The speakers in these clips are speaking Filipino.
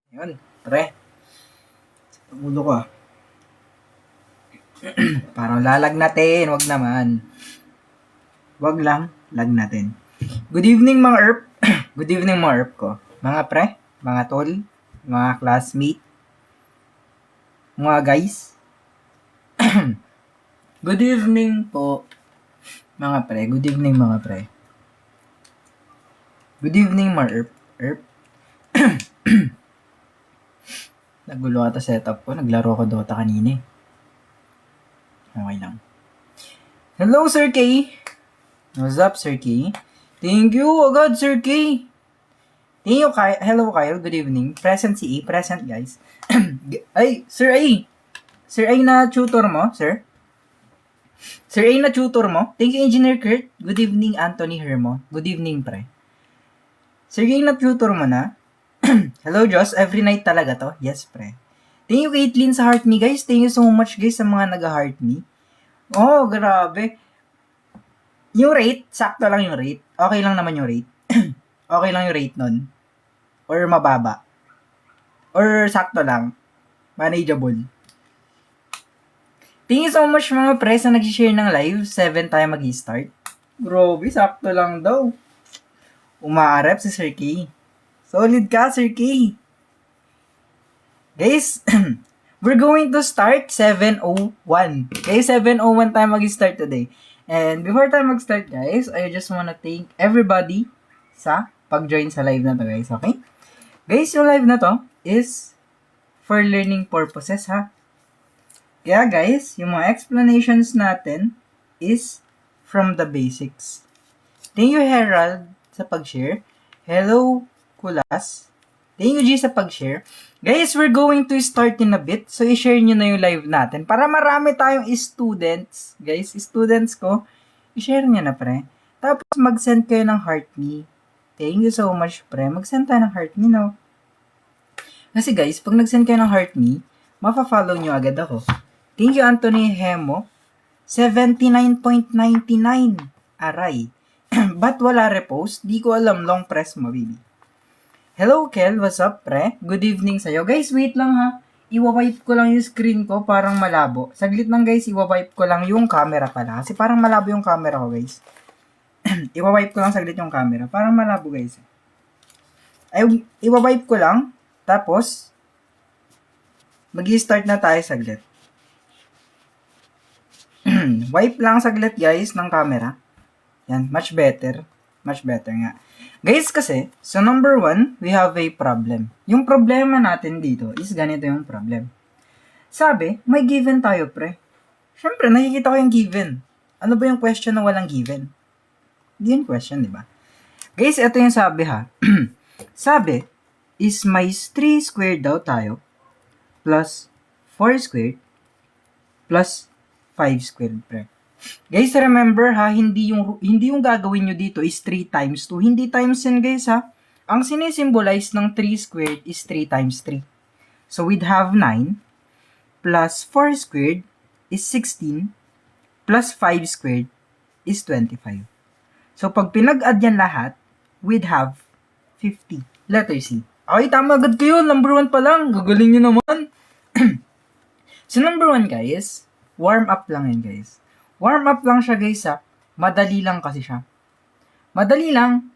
Yun, pre. Ulo ko ah. Parang lalag natin, wag naman. Wag lang, lag natin. Good evening mga ERP. Good evening mga ERP ko. Mga pre, mga tol, mga classmate, mga guys. Good evening po. Mga pre, good evening mga pre. Good evening mga ERP. ERP. Nagulo ata setup ko. Naglaro ko Dota kanina eh. Okay lang. Hello Sir K. What's up Sir K? Thank you agad Sir K. Thank you Kyle. Hello Kyle. Good evening. Present si A. Present guys. Ay, Sir A. Sir A na tutor mo, sir? Sir A na tutor mo? Thank you Engineer Kurt. Good evening Anthony Hermo. Good evening pre. Sir A na tutor mo na? Hello Joss. Every night talaga to? Yes pre. Thank you Caitlyn sa heart me guys. Thank you so much guys sa mga nag-heart me. Oh, grabe. Yung rate, sakto lang yung rate. Okay lang naman yung rate. Okay lang yung rate nun. Or mababa. Or sakto lang. Manageable. Thank you so much mga pre sa nag-share ng live. 7 tayo mag-start. Grabe, sakto lang daw. Umaarap si Sir K. Solid ka, Sir K. Guys, we're going to start 7:01. Okay, 7:01 tayo mag-start today. And before tayo mag-start guys, I just wanna thank everybody sa pag-join sa live na to guys, okay? Guys, yung live na to is for learning purposes ha. Kaya guys, yung mga explanations natin is from the basics. Thank you Herald sa pag-share. Hello Kulas. Thank you G sa pag-share. Guys, we're going to start in a bit. So, i-share nyo na yung live natin. Para marami tayong students. Guys, students ko, i-share nyo na, pre. Tapos, mag-send kayo ng heart me. Thank you so much, pre. Mag-send tayo ng heart me, no? Kasi, guys, pag nag-send kayo ng heart me, mapafollow nyo agad ako. Thank you, Anthony Hemo. 79.99. Aray. Ba't wala repost? Di ko alam. Long press mo, baby. Hello, Kel. What's up, pre? Good evening sa'yo. Guys, wait lang ha. Iwa-wipe ko lang yung screen ko. Parang malabo. Saglit lang, guys. Iwa-wipe ko lang yung camera pala. Kasi parang malabo yung camera ko, guys. Iwa-wipe ko lang saglit yung camera. Parang malabo, guys. Ay, iwa-wipe ko lang. Tapos, mag-i-start na tayo saglit. Wipe lang saglit, guys, ng camera. Yan. Much better. Much better nga. Guys, kasi, so number 1, we have a problem. Yung problema natin dito is ganito yung problem. Sabi, may given tayo, pre. Siyempre, nakikita ko yung given. Ano ba yung question na walang given? Hindi yung question, di ba? Guys, ito yung sabi ha. Sabi, is may 3 squared daw tayo plus 4 squared plus 5 squared, pre. Guys, remember ha, hindi yung gagawin nyo dito is 3 times 2. Hindi times yan guys ha. Ang sinisimbolize ng 3 squared is 3 times 3. So we'd have 9 plus 4 squared is 16 plus 5 squared is 25. So pag pinag-add yan lahat, we'd have 50. Letter C. Okay, tama agad kayo. Number 1 pa lang. Gagaling nyo naman. So number 1 guys, warm up lang yan guys. Warm up lang siya guys ha. Madali lang kasi siya. Madali lang.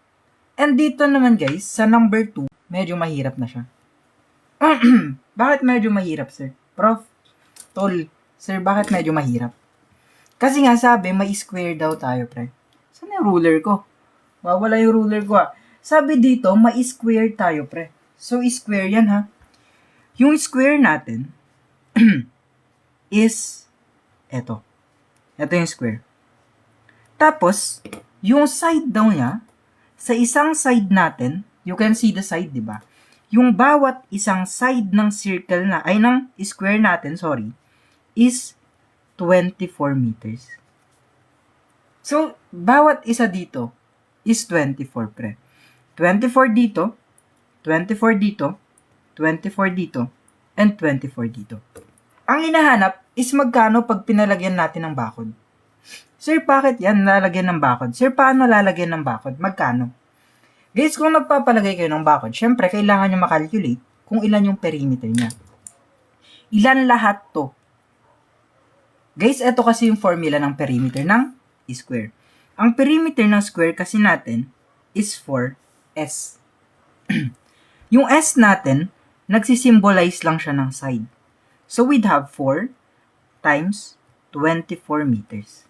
And dito naman guys, sa number 2, medyo mahirap na siya. Bakit medyo mahirap sir? Prof, tol, sir, bakit medyo mahirap? Kasi nga sabi, may square daw tayo pre. Saan yung ruler ko? Wala yung ruler ko ha. Sabi dito, may square tayo pre. So, square yan ha. Yung square natin is eto. Ito yung square. Tapos, yung side daw niya, sa isang side natin, you can see the side, di ba? Yung bawat isang side ng circle na, ay ng square natin, sorry, is 24 meters. So, bawat isa dito is 24, pre. 24 dito, 24 dito, 24 dito, and 24 dito. Ang hinahanap is magkano pag pinalagyan natin ng bakod. Sir, bakit yan lalagyan ng bakod? Sir, paano lalagyan ng bakod? Magkano? Guys, kung nagpapalagay kayo ng bakod, syempre, kailangan nyo makalculate kung ilan yung perimeter niya. Ilan lahat to? Guys, ito kasi yung formula ng perimeter ng square. Ang perimeter ng square kasi natin is 4S. Yung S natin, nagsisimbolize lang siya ng side. So, we'd have 4 times 24 meters.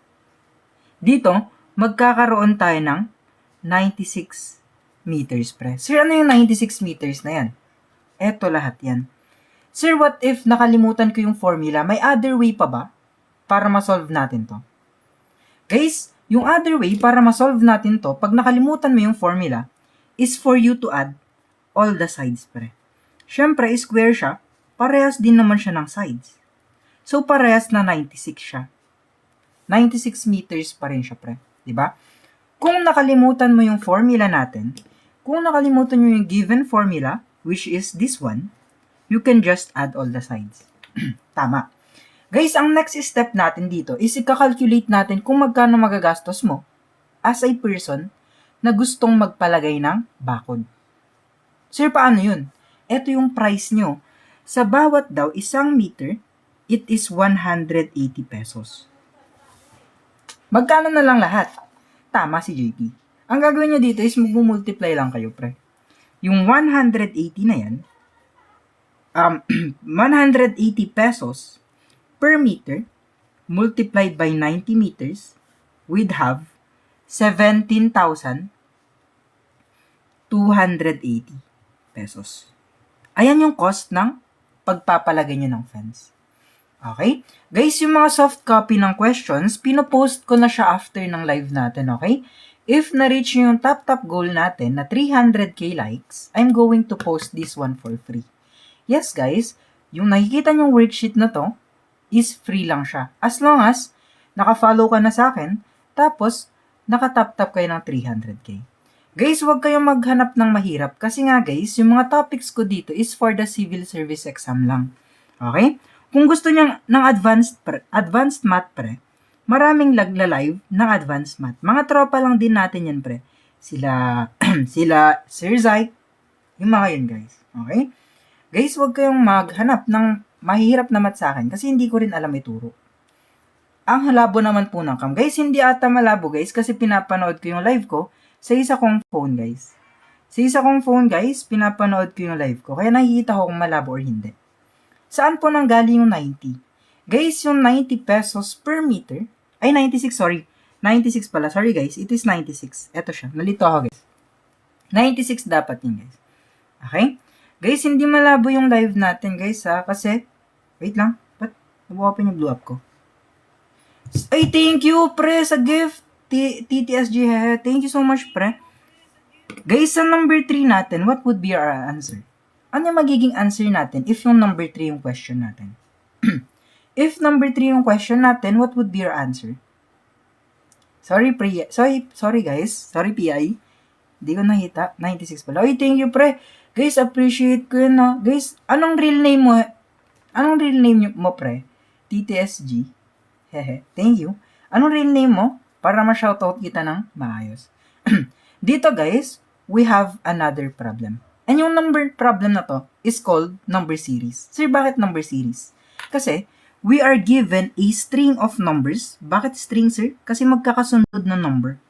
Dito, magkakaroon tayo ng 96 meters, pre. Sir, ano yung 96 meters na yan? Eto lahat yan. Sir, what if nakalimutan ko yung formula? May other way pa ba para ma-solve natin to? Guys, yung other way para ma-solve natin to, pag nakalimutan mo yung formula, is for you to add all the sides, pre. Siyempre, square siya, parehas din naman siya ng sides. So, parehas na 96 siya. 96 meters pa rin siya, pre. Diba? Kung nakalimutan mo yung formula natin, kung nakalimutan mo yung given formula, which is this one, you can just add all the sides. Tama. Guys, ang next step natin dito is i-calculate natin kung magkano magagastos mo as a person na gustong magpalagay ng bakod. Sir, paano yun? Ito yung price nyo. Sa bawat daw isang meter, it is 180 pesos. Magkano na lang lahat? Tama si JP. Ang gagawin nyo dito is mag-multiply lang kayo, pre. Yung 180 na yan, 180 pesos per meter multiplied by 90 meters, we'd have 17,280 pesos. Ayan yung cost ng pagpapalagay nyo ng fence. Okay? Guys, yung mga soft copy ng questions, pinopost ko na siya after ng live natin, okay? If na-reach nyo yung top goal natin na 300k likes, I'm going to post this one for free. Yes, guys, yung nakikita nyong worksheet na to is free lang siya. As long as naka-follow ka na sa akin, tapos nakatap-tap kayo ng 300k. Guys, huwag kayong maghanap ng mahirap kasi nga guys, yung mga topics ko dito is for the civil service exam lang. Okay? Kung gusto niyo ng advanced math, pre, maraming live ng advanced math. Mga tropa lang din natin yan, pre. Sila Sir Zai, yung mga yun, guys. Okay? Guys, huwag kayong maghanap ng mahirap na math sa akin kasi hindi ko rin alam ituro. Ang halabo naman po ng cam. Guys, hindi ata malabo, guys, kasi pinapanood ko yung live ko sa isa kong phone, guys. Sa isa kong phone, guys, pinapanood ko yung live ko. Kaya nakikita ko kung malabo or hindi. Saan po nanggaling yung 90? Guys, yung 90 pesos per meter, ay 96, sorry. 96 pala, sorry guys, it is 96. Eto siya, nalito ako guys. 96 dapat yun guys. Okay? Guys, hindi malabo yung live natin guys ha, kasi, wait lang, ba't nabu-open yung blow up ko? Ay, thank you pre sa gift, TTSG, thank you so much pre. Guys, sa number 3 natin, what would be our answer? Ano yung magiging answer natin if yung number 3 yung question natin? If number 3 yung question natin, what would be our answer? Sorry guys. Sorry PI. Hindi ko nakita. 96 pala. Oy, thank you pre. Guys, appreciate ko yun no. Guys, anong real name mo? Anong real name mo pre? TTSG. Hehe. Thank you. Anong real name mo? Para ma-shoutout kita ng maayos. Dito guys, we have another problem. And yung number problem na to is called number series. Sir, bakit number series? Kasi, we are given a string of numbers. Bakit string, sir? Kasi magkakasunod na number.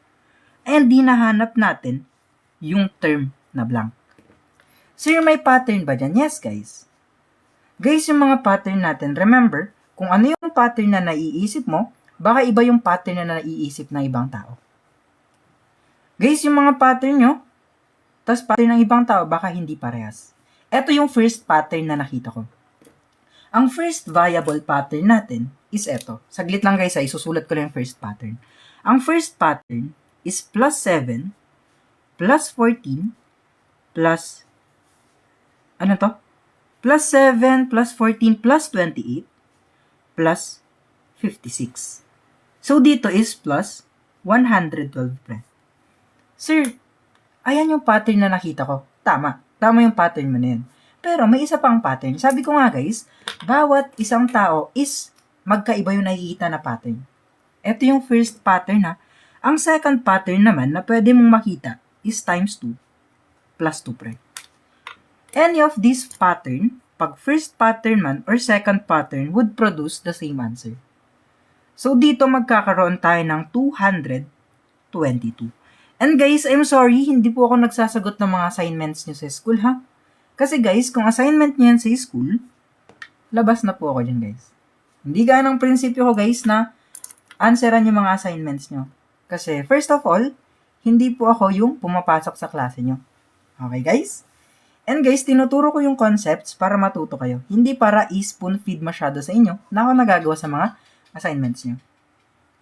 And dinahanap natin yung term na blank. Sir, may pattern ba dyan? Yes, guys. Guys, yung mga pattern natin, remember, kung ano yung pattern na naiisip mo, baka iba yung pattern na naiisip ng ibang tao. Guys, yung mga pattern nyo, tas pattern ng ibang tao, baka hindi parehas. Ito yung first pattern na nakita ko. Ang first viable pattern natin is ito. Saglit lang guys, isusulat ko lang yung first pattern. Ang first pattern is plus 7, plus 14, plus, ano to? Plus 7, plus 14, plus 28, plus 56. So, dito is plus 112, pre. Sir, ayan yung pattern na nakita ko. Tama. Tama yung pattern mo na yun. Pero may isa pang pattern. Sabi ko nga guys, bawat isang tao is magkaiba yung nakikita na pattern. Ito yung first pattern ha. Ang second pattern naman na pwede mong makita is times 2 plus 2 pre. any of this pattern, pag first pattern man or second pattern, would produce the same answer. So, dito magkakaroon tayo ng 222. And guys, I'm sorry, hindi po ako nagsasagot ng mga assignments nyo sa school, ha? Kasi guys, kung assignment nyo yan sa school, labas na po ako dyan, guys. Hindi ganang prinsipyo ko, guys, na answeran yung mga assignments nyo. Kasi, first of all, hindi po ako yung pumapasok sa klase nyo. Okay, guys? And guys, tinuturo ko yung concepts para matuto kayo. Hindi para i-spoon feed masyado sa inyo na ako nagagawa sa mga assignments nyo.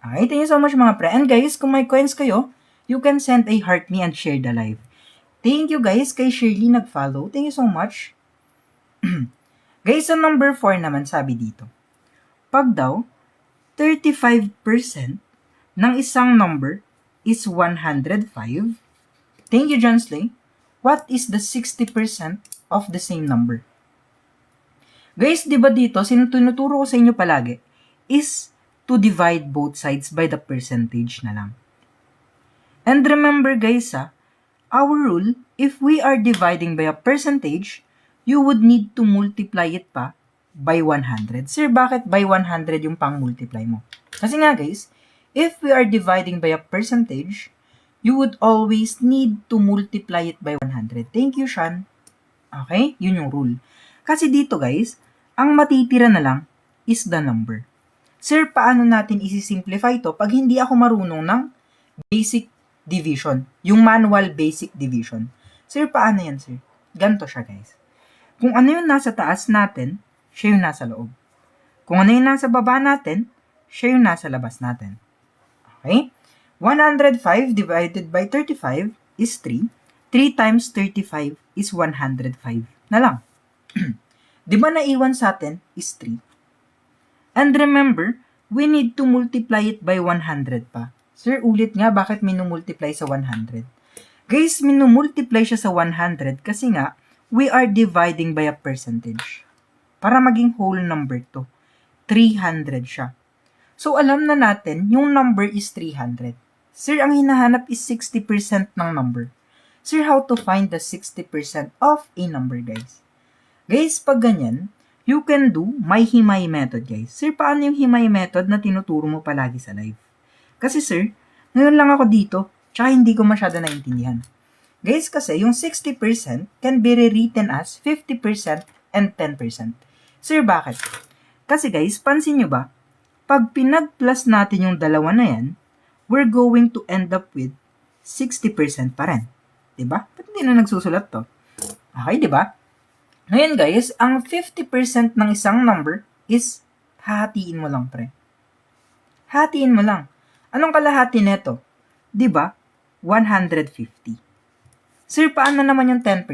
Okay, thank you so much mga pre. And guys, kung may coins kayo, you can send a heart me and share the live. Thank you guys kay Shirley nag-follow. Thank you so much. Guys, sa number 4 naman sabi dito. Pag daw, 35% ng isang number is 105. Thank you, John Slay. What is the 60% of the same number? Guys, di ba dito, tinuturo ko sa inyo palagi, is to divide both sides by the percentage na lang. And remember guys, our rule, if we are dividing by a percentage, you would need to multiply it pa by 100. Sir, bakit by 100 yung pang-multiply mo? Kasi nga guys, if we are dividing by a percentage, you would always need to multiply it by 100. Thank you, Sean. Okay? Yun yung rule. Kasi dito guys, ang matitira na lang is the number. Sir, paano natin isi-simplify ito pag hindi ako marunong ng basic division? Yung manual basic division. Sir, paano yan, sir? Ganto siya, guys. Kung ano yung nasa taas natin, siya yung nasa loob. Kung ano yung nasa baba natin, siya yung nasa labas natin. Okay? 105 divided by 35 is 3. 3 times 35 is 105 na lang. Di ba naiwan sa atin is 3? And remember, we need to multiply it by 100 pa. Sir, ulit nga, bakit minumultiply sa 100? Guys, minumultiply siya sa 100 kasi nga, we are dividing by a percentage. Para maging whole number to. 300 siya. So, alam na natin, yung number is 300. Sir, ang hinahanap is 60% ng number. Sir, how to find the 60% of a number, guys? Guys, pag ganyan, you can do my himay method, guys. Sir, paano yung himay method na tinuturo mo palagi sa live? Kasi, sir, ngayon lang ako dito, tsaka hindi ko masyado naintindihan. Guys, kasi yung 60% can be rewritten as 50% and 10%. Sir, bakit? Kasi, guys, pansin nyo ba, pag pinag-plus natin yung dalawa na yan, we're going to end up with 60% pa rin. Diba? Ba't hindi na nagsusulat to? Okay, diba? Ngayon guys, ang 50% ng isang number is hahatiin mo lang, pre. Hatiin mo lang. Anong kalahati neto? Diba? 150. Sir, paano naman yung 10%?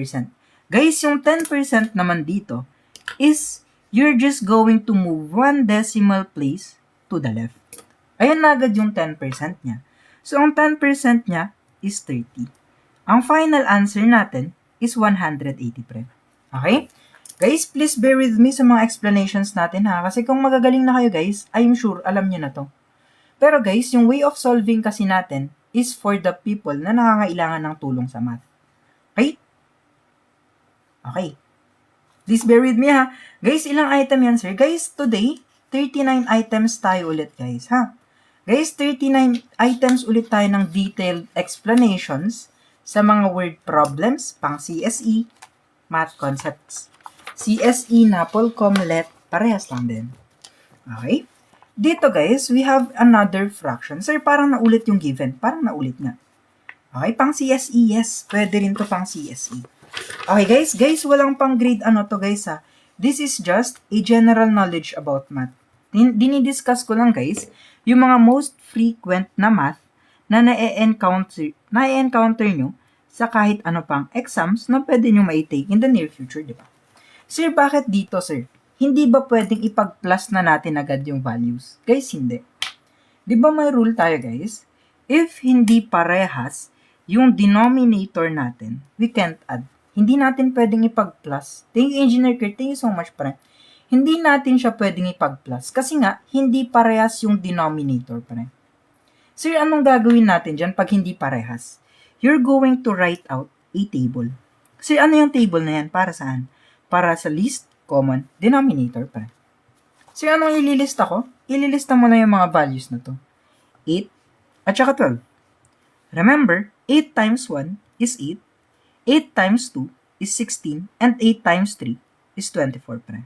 Guys, yung 10% naman dito is you're just going to move one decimal place to the left. Ayan na agad yung 10% niya. So, ang 10% niya is 30. Ang final answer natin is 180, pre. Okay? Guys, please bear with me sa mga explanations natin ha. Kasi kung magagaling na kayo guys, I'm sure alam nyo na to. Pero guys, yung way of solving kasi natin is for the people na nakakailangan ng tulong sa math. Okay? Okay. Please bear with me ha. Guys, ilang item yan sir? Guys, today, 39 items tayo ulit guys ha. Guys, 39 items ulit tayo ng detailed explanations sa mga word problems pang CSE, math concepts. CSE, NAPOL, COMLET, parehas lang din. Okay? Dito guys, we have another fraction. Sir, parang naulit yung given. Parang naulit nga. Okay, pang CSE, yes. Pwede rin to pang CSE. Okay guys, walang pang grade ano to guys ha. This is just a general knowledge about math. Dinidiscuss ko lang guys, yung mga most frequent na math na na-encounter nyo sa kahit ano pang exams na pwede nyo ma-take in the near future, di ba? Sir, bakit dito, sir? Hindi ba pwedeng ipag-plus na natin agad yung values? Guys, hindi. Di ba may rule tayo, guys? If hindi parehas yung denominator natin, we can't add. Hindi natin pwedeng ipag-plus. Thank you, Engineer Kurt. Thank you so much, pre. Hindi natin siya pwedeng ipag-plus kasi nga, hindi parehas yung denominator, pre. Sir, anong gagawin natin dyan pag hindi parehas? You're going to write out a table. Kasi ano yung table na yan? Para saan? Para sa least common denominator pa. So, anong ililista ko? Ililista mo na yung mga values na to. 8 at saka 12. Remember, 8 times 1 is 8. 8 times 2 is 16. And 8 times 3 is 24, pre.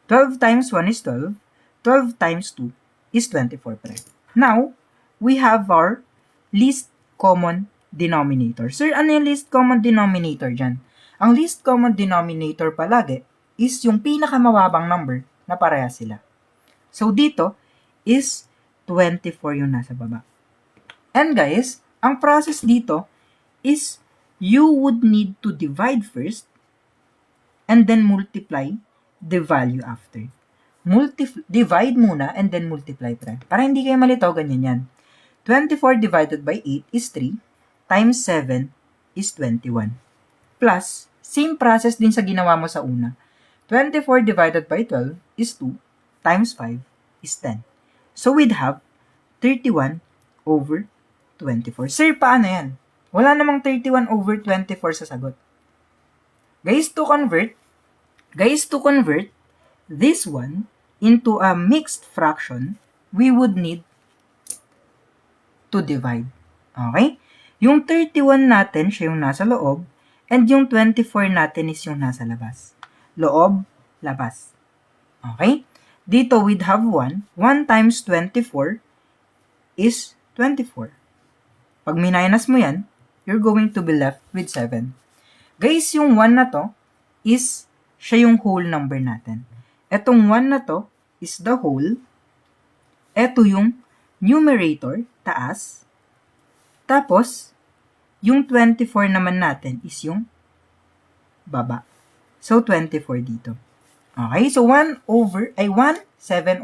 12 times 1 is 12. 12 times 2 is 24, pre. Now, we have our least common denominator. Sir, ano yung least common denominator dyan? Ang least common denominator palagi is yung pinakamababang number na pareha sila. So, dito is 24 yung nasa baba. And guys, ang process dito is you would need to divide first and then multiply the value after. Divide muna and then multiply, pre. Para hindi kayo malito, ganyan yan. 24 divided by 8 is 3 times 7 is 21. Plus, same process din sa ginawa mo sa una. 24 divided by 12 is 2 times 5 is 10. So, we'd have 31 over 24. Sir, paano yan? Wala namang 31 over 24 sa sagot. Guys, to convert this one into a mixed fraction, we would need to divide. Okay? Yung 31 natin, siya yung nasa loob, and yung 24 natin is yung nasa labas. Loob, labas. Okay? Dito, we'd have 1. 1 times 24 is 24. Pag minus mo yan, you're going to be left with 7. Guys, yung 1 na to is siya yung whole number natin. Etong 1 na to is the whole. Eto yung numerator, taas. Tapos, yung 24 naman natin is yung baba. So, 24 dito. Okay, so 7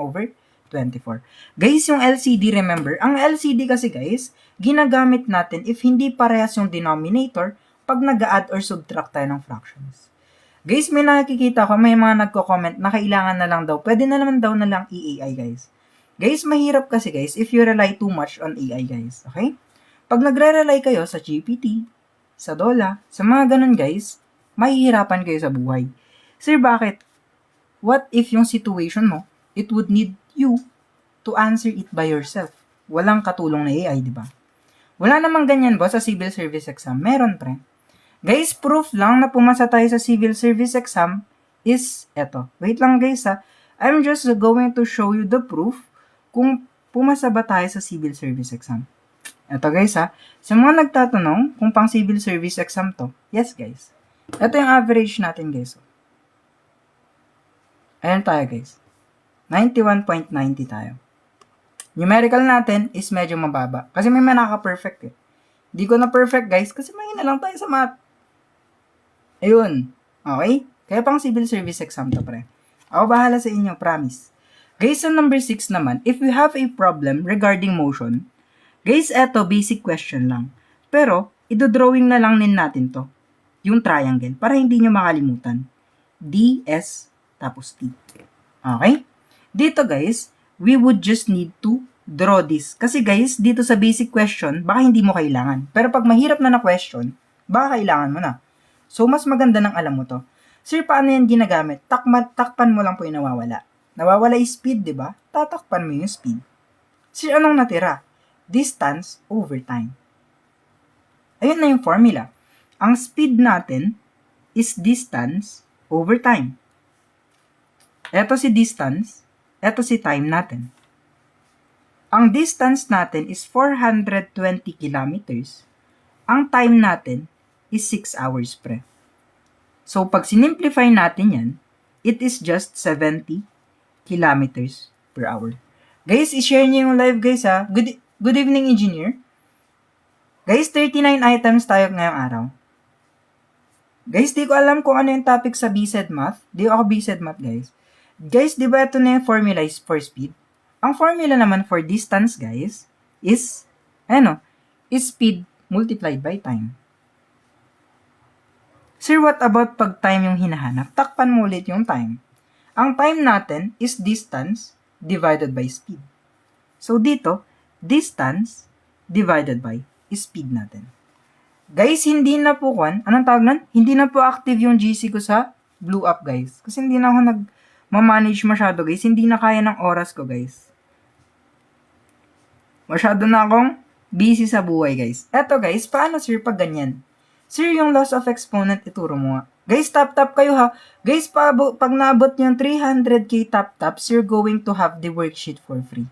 over 24. Guys, yung LCD, remember, ang LCD kasi guys, ginagamit natin if hindi parehas yung denominator pag nag-add or subtract tayo ng fractions. Guys, may nakikita ko, may mga nagko-comment na kailangan na lang daw, pwede na naman daw na lang i-AI, guys. Guys, mahirap kasi guys if you rely too much on AI, guys. Okay? Pag nagre-rely kayo sa GPT, sa DOLA, sa mga ganun guys, mahihirapan kayo sa buhay. Sir, bakit? What if yung situation mo, it would need you to answer it by yourself? Walang katulong na AI, di ba? Wala namang ganyan ba sa civil service exam? Meron, pre. Guys, proof lang na pumasa tayo sa civil service exam is eto. Wait lang guys ha. I'm just going to show you the proof kung pumasa ba tayo sa civil service exam. Eto guys ha. Sa mga nagtatanong kung pang civil service exam to, yes guys. Ito yung average natin guys. Ayan tayo guys. 91.90 tayo. Numerical natin is medyo mababa. Kasi may manaka-perfect eh. Di ko na perfect guys kasi mahina lang tayo sa math. Ayun. Okay? Kaya pang civil service exam to, pre. Ako bahala sa inyo, promise. Guys, sa number 6 naman, if we have a problem regarding motion, guys, eto, basic question lang. Pero, idodrawing na lang din natin to. Yung triangle, para hindi nyo makalimutan. D, S, tapos T. Okay? Dito, guys, we would just need to draw this. Kasi, guys, dito sa basic question, baka hindi mo kailangan. Pero pag mahirap na question, baka kailangan mo na. So, mas maganda nang alam mo to. Sir, paano yan ginagamit? Takpan mo lang po yung nawawala. Nawawala yung speed, di ba? Tatakpan mo yung speed. Sir, anong natira? Distance over time. Ayun na yung formula. Ang speed natin is distance over time. Ito si distance, ito si time natin. Ang distance natin is 420 kilometers. Ang time natin is 6 hours, pre. So, pag sinimplify natin yan, it is just 70 kilometers per hour. Guys, i-share niyo yung live, guys, ha. Good evening, engineer. Guys, 39 items tayo ngayong araw. Guys, di ko alam kung ano yung topic sa BSED Math. Di ako BSED Math, guys. Guys, di ba ito na yung formula is for speed? Ang formula naman for distance, guys, is, is speed multiplied by time. Sir, what about pag time yung hinahanap? Takpan mo ulit yung time. Ang time natin is distance divided by speed. So, dito, distance divided by speed natin. Guys, hindi na po anong tawag nun? Hindi na po active yung GC ko sa Blue Up, guys. Kasi hindi na ako nag-manage masyado, guys. Hindi na kaya ng oras ko, guys. Masyado na akong busy sa buhay, guys. Eto, guys, paano, sir, pag ganyan? Sir, yung loss of exponent, ituro mo nga. Guys, tap kayo, ha? Guys, pag naabot yung 300k taps, you're going to have the worksheet for free.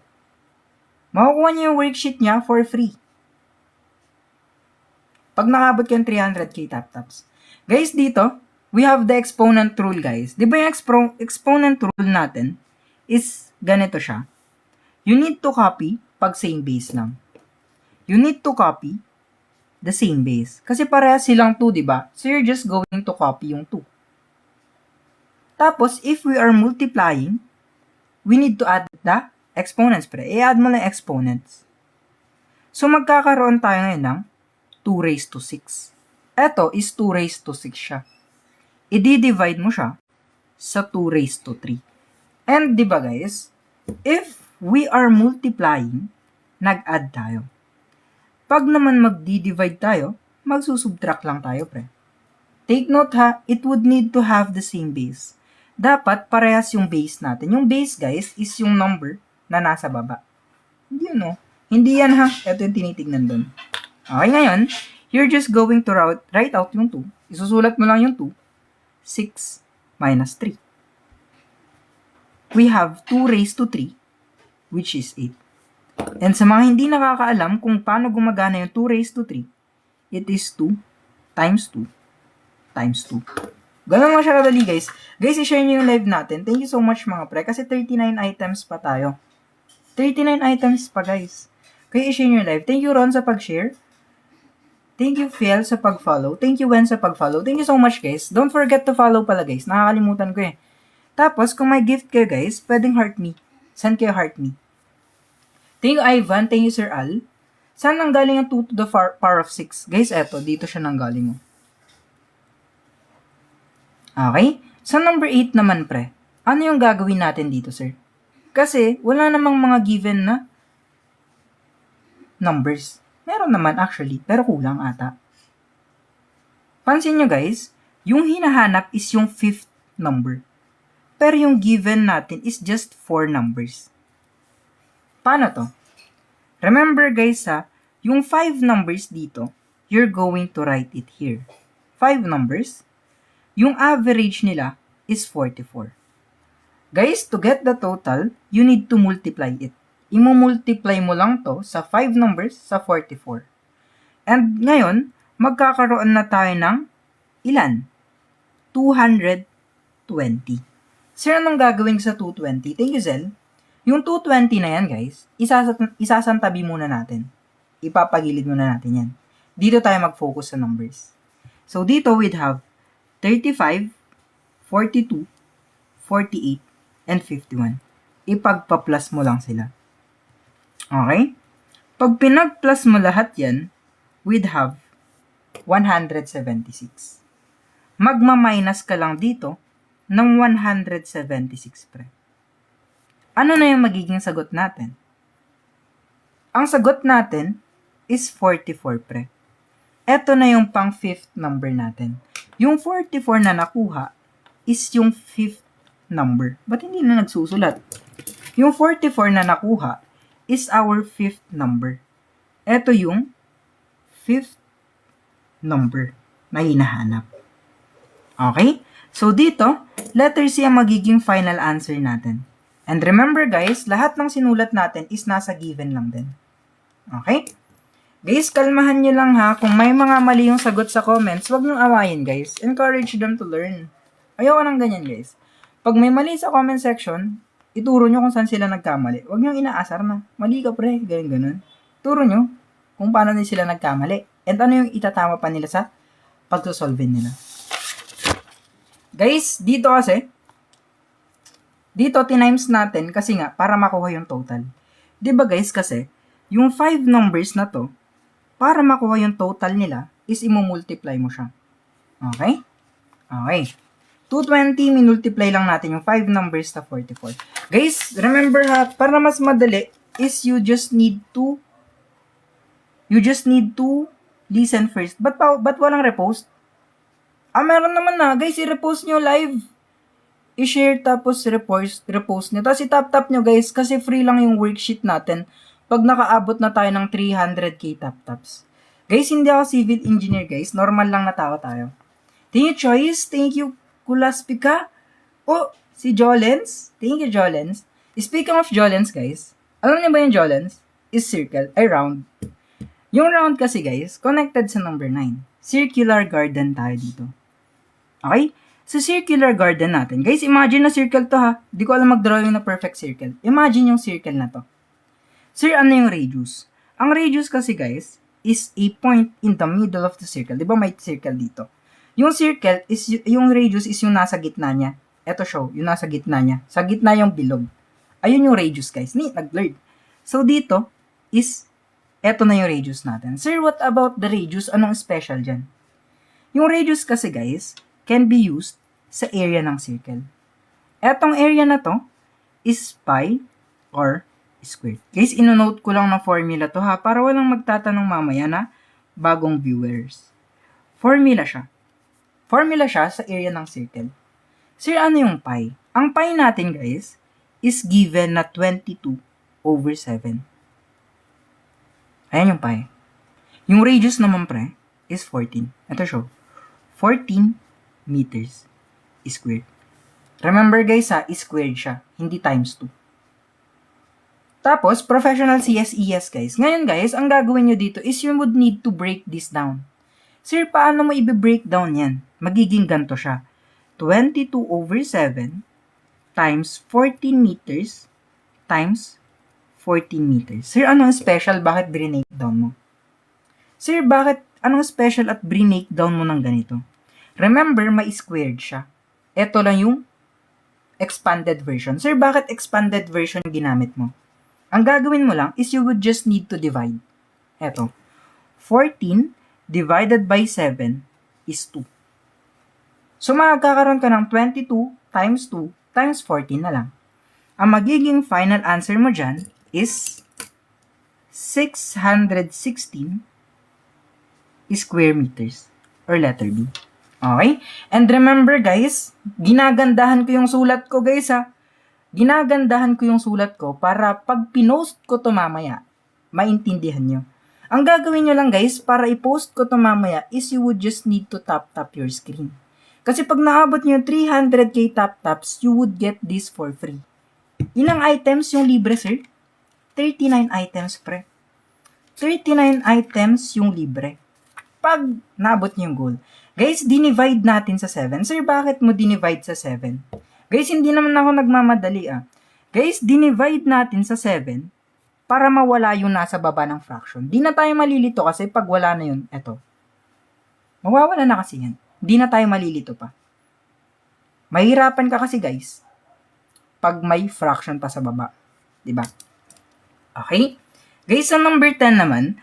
Makukuha niyo yung worksheet niya for free. Pag nakabot yung 300k taps. Guys, dito, we have the exponent rule, guys. Di ba yung exponent rule natin is ganito siya. You need to copy pag same base lang. You need to copy the same base. Kasi parehas silang 2, di ba? So, you're just going to copy yung 2. Tapos, if we are multiplying, we need to add the exponents, pre. I-add mo lang exponents. So, magkakaroon tayo ngayon ng 2 raised to 6. Ito is 2 raised to 6 siya. I-divide mo siya sa 2 raised to 3. And, di ba guys, if we are multiplying, nag-add tayo. Pag naman mag-divide tayo, magsusubtract lang tayo, pre. Take note ha, it would need to have the same base. Dapat parehas yung base natin. Yung base, guys, is yung number na nasa baba. Hindi yun, no? Hindi yan, ha? Ito yung tinitignan doon. Okay, ngayon, you're just going to write out yung 2. Isusulat mo lang yung 2. 6 minus 3. We have 2 raised to 3, which is 8. And sa mga hindi nakakaalam kung paano gumagana yung 2 raised to 3, it is 2 times 2 times 2. Ganun lang siya kadali, guys. Guys, i-share nyo yung live natin. Thank you so much, mga pre. Kasi 39 items pa tayo. 39 items pa, guys. Kaya i-share nyo yung live. Thank you, Ron, sa pag-share. Thank you, Phil, sa pag-follow. Thank you, Wen, sa pag-follow. Thank you so much, guys. Don't forget to follow pala, guys. Nakakalimutan ko eh. Tapos, kung may gift kayo, guys, pwedeng heart me. Send kayo heart me. Thank you, Ivan. Thank you, Sir Al. Saan nanggaling ang 2 to the power of 6? Guys, eto. Dito siya nanggaling mo. Okay? Sa number 8 naman, pre. Ano yung gagawin natin dito, sir? Kasi, wala namang mga given na numbers. Meron naman, actually. Pero kulang ata. Pansin nyo, guys. Yung hinahanap is yung 5th number. Pero yung given natin is just 4 numbers. Paano to? Remember guys yung 5 numbers dito, you're going to write it here. 5 numbers, yung average nila is 44. Guys, to get the total, you need to multiply it. Imu-multiply mo lang to sa 5 numbers sa 44. And ngayon, magkakaroon na tayo ng ilan? 220. Sir, anong gagawin sa 220? Thank you, Zel. Yung 220 na yan, guys, isasantabi muna natin. Ipapagilid muna natin yan. Dito tayo mag-focus sa numbers. So, dito we'd have 35, 42, 48, and 51. Ipagpa-plus mo lang sila. Okay? Pag pinag-plus mo lahat yan, we'd have 176. Magma-minus ka lang dito ng 176, pre. Ano na yung magiging sagot natin? Ang sagot natin is 44, pre. Ito na yung pang 5th number natin. Yung 44 na nakuha is yung 5th number. Ba't hindi na nagsusulat? Yung 44 na nakuha is our 5th number. Ito yung 5th number na hinahanap. Okay? So, dito, letter C ang magiging final answer natin. And remember guys, lahat ng sinulat natin is nasa given lang din. Okay? Guys, kalmahan nyo lang ha. Kung may mga mali yung sagot sa comments, wag nyo awayin guys. Encourage them to learn. Ayoko nang ganyan guys. Pag may mali sa comment section, ituro nyo kung saan sila nagkamali. Wag nyo inaasar na. Mali ka pre, ganun. Turo nyo kung paano din sila nagkamali. And ano yung itatama pa nila sa pagsosolve nila. Guys, dito kasi, dito, tinimes natin kasi nga, para makuha yung total. Diba guys, kasi, yung 5 numbers na to, para makuha yung total nila, is imumultiply mo siya. Okay? Okay. 220, minultiply lang natin yung 5 numbers sa 44. Guys, remember ha, para mas madali, is you just need to listen first. Ba't walang repost? Meron naman na. Guys, i-repost nyo live. I-share tapos repost nyo. Tapos i-tap-tap nyo guys kasi free lang yung worksheet natin pag nakaabot na tayo ng 300k tap-taps. Guys, hindi ako civil engineer guys. Normal lang na tao tayo. Thank you, Choice. Thank you, Kulaspika. Oh, si Jolens. Thank you, Jolens. Speaking of Jolens, guys. Alam niyo ba yung Jolens? Is circle, ay round. Yung round kasi, guys, connected sa number 9. Circular garden tayo dito. Okay? Sa circular garden natin. Guys, imagine na circle to ha. Di ko alam mag-drawing na perfect circle. Imagine yung circle na to. Sir, ano yung radius? Ang radius kasi, guys, is a point in the middle of the circle. Di ba may circle dito? Yung circle is, yung radius is yung nasa gitna niya. Eto show, yung nasa gitna niya. Sa gitna yung bilog. Ayun yung radius, guys. Nag-blurred. So, dito is, eto na yung radius natin. Sir, what about the radius? Anong special dyan? Yung radius kasi, guys, can be used sa area ng circle. Etong area na to is pi or squared. Guys, inonote ko lang na formula to ha, para walang magtatanong mamaya na bagong viewers. Formula siya. Formula siya sa area ng circle. Sir, ano yung pi? Ang pi natin, guys, is given na 22/7. Ayan yung pi. Yung radius naman, pre, is 14. Ito show. 14 meters squared. Remember, guys, ha, squared siya. Hindi times 2. Tapos, professional CSES, guys. Ngayon, guys, ang gagawin nyo dito is you would need to break this down. Sir, paano mo i-breakdown yan? Magiging ganito siya. 22/7 times 14 meters times 14 meters. Sir, anong special? Bakit breakdown mo? Sir, bakit anong special at breakdown mo ng ganito? Remember, may squared siya. Ito lang yung expanded version. Sir, bakit expanded version ginamit mo? Ang gagawin mo lang is you would just need to divide. Eto. 14 divided by 7 is 2. So, magkakaroon ka ng 22 times 2 times 14 na lang. Ang magiging final answer mo dyan is 616 square meters or letter B. Okay? And remember guys, ginagandahan ko yung sulat ko guys ha. Ginagandahan ko yung sulat ko para pag pinost ko to mamaya, maintindihan nyo. Ang gagawin nyo lang guys, para i-post ko to mamaya is you would just need to tap your screen. Kasi pag naabot nyo yung 300k tap-taps, you would get this for free. Ilang items yung libre, sir? 39 items, pre. 39 items yung libre. Pag naabot nyo yung goal. Guys, dinivide natin sa 7. Sir, bakit mo dinivide sa 7? Guys, hindi naman ako nagmamadali ah. Guys, dinivide natin sa 7 para mawala yung nasa baba ng fraction. Di na tayo malilito kasi pag wala na yun, eto. Mawawala na kasi yan. Di na tayo malilito pa. Mahirapan ka kasi guys pag may fraction pa sa baba. Diba? Okay? Guys, sa number 10 naman,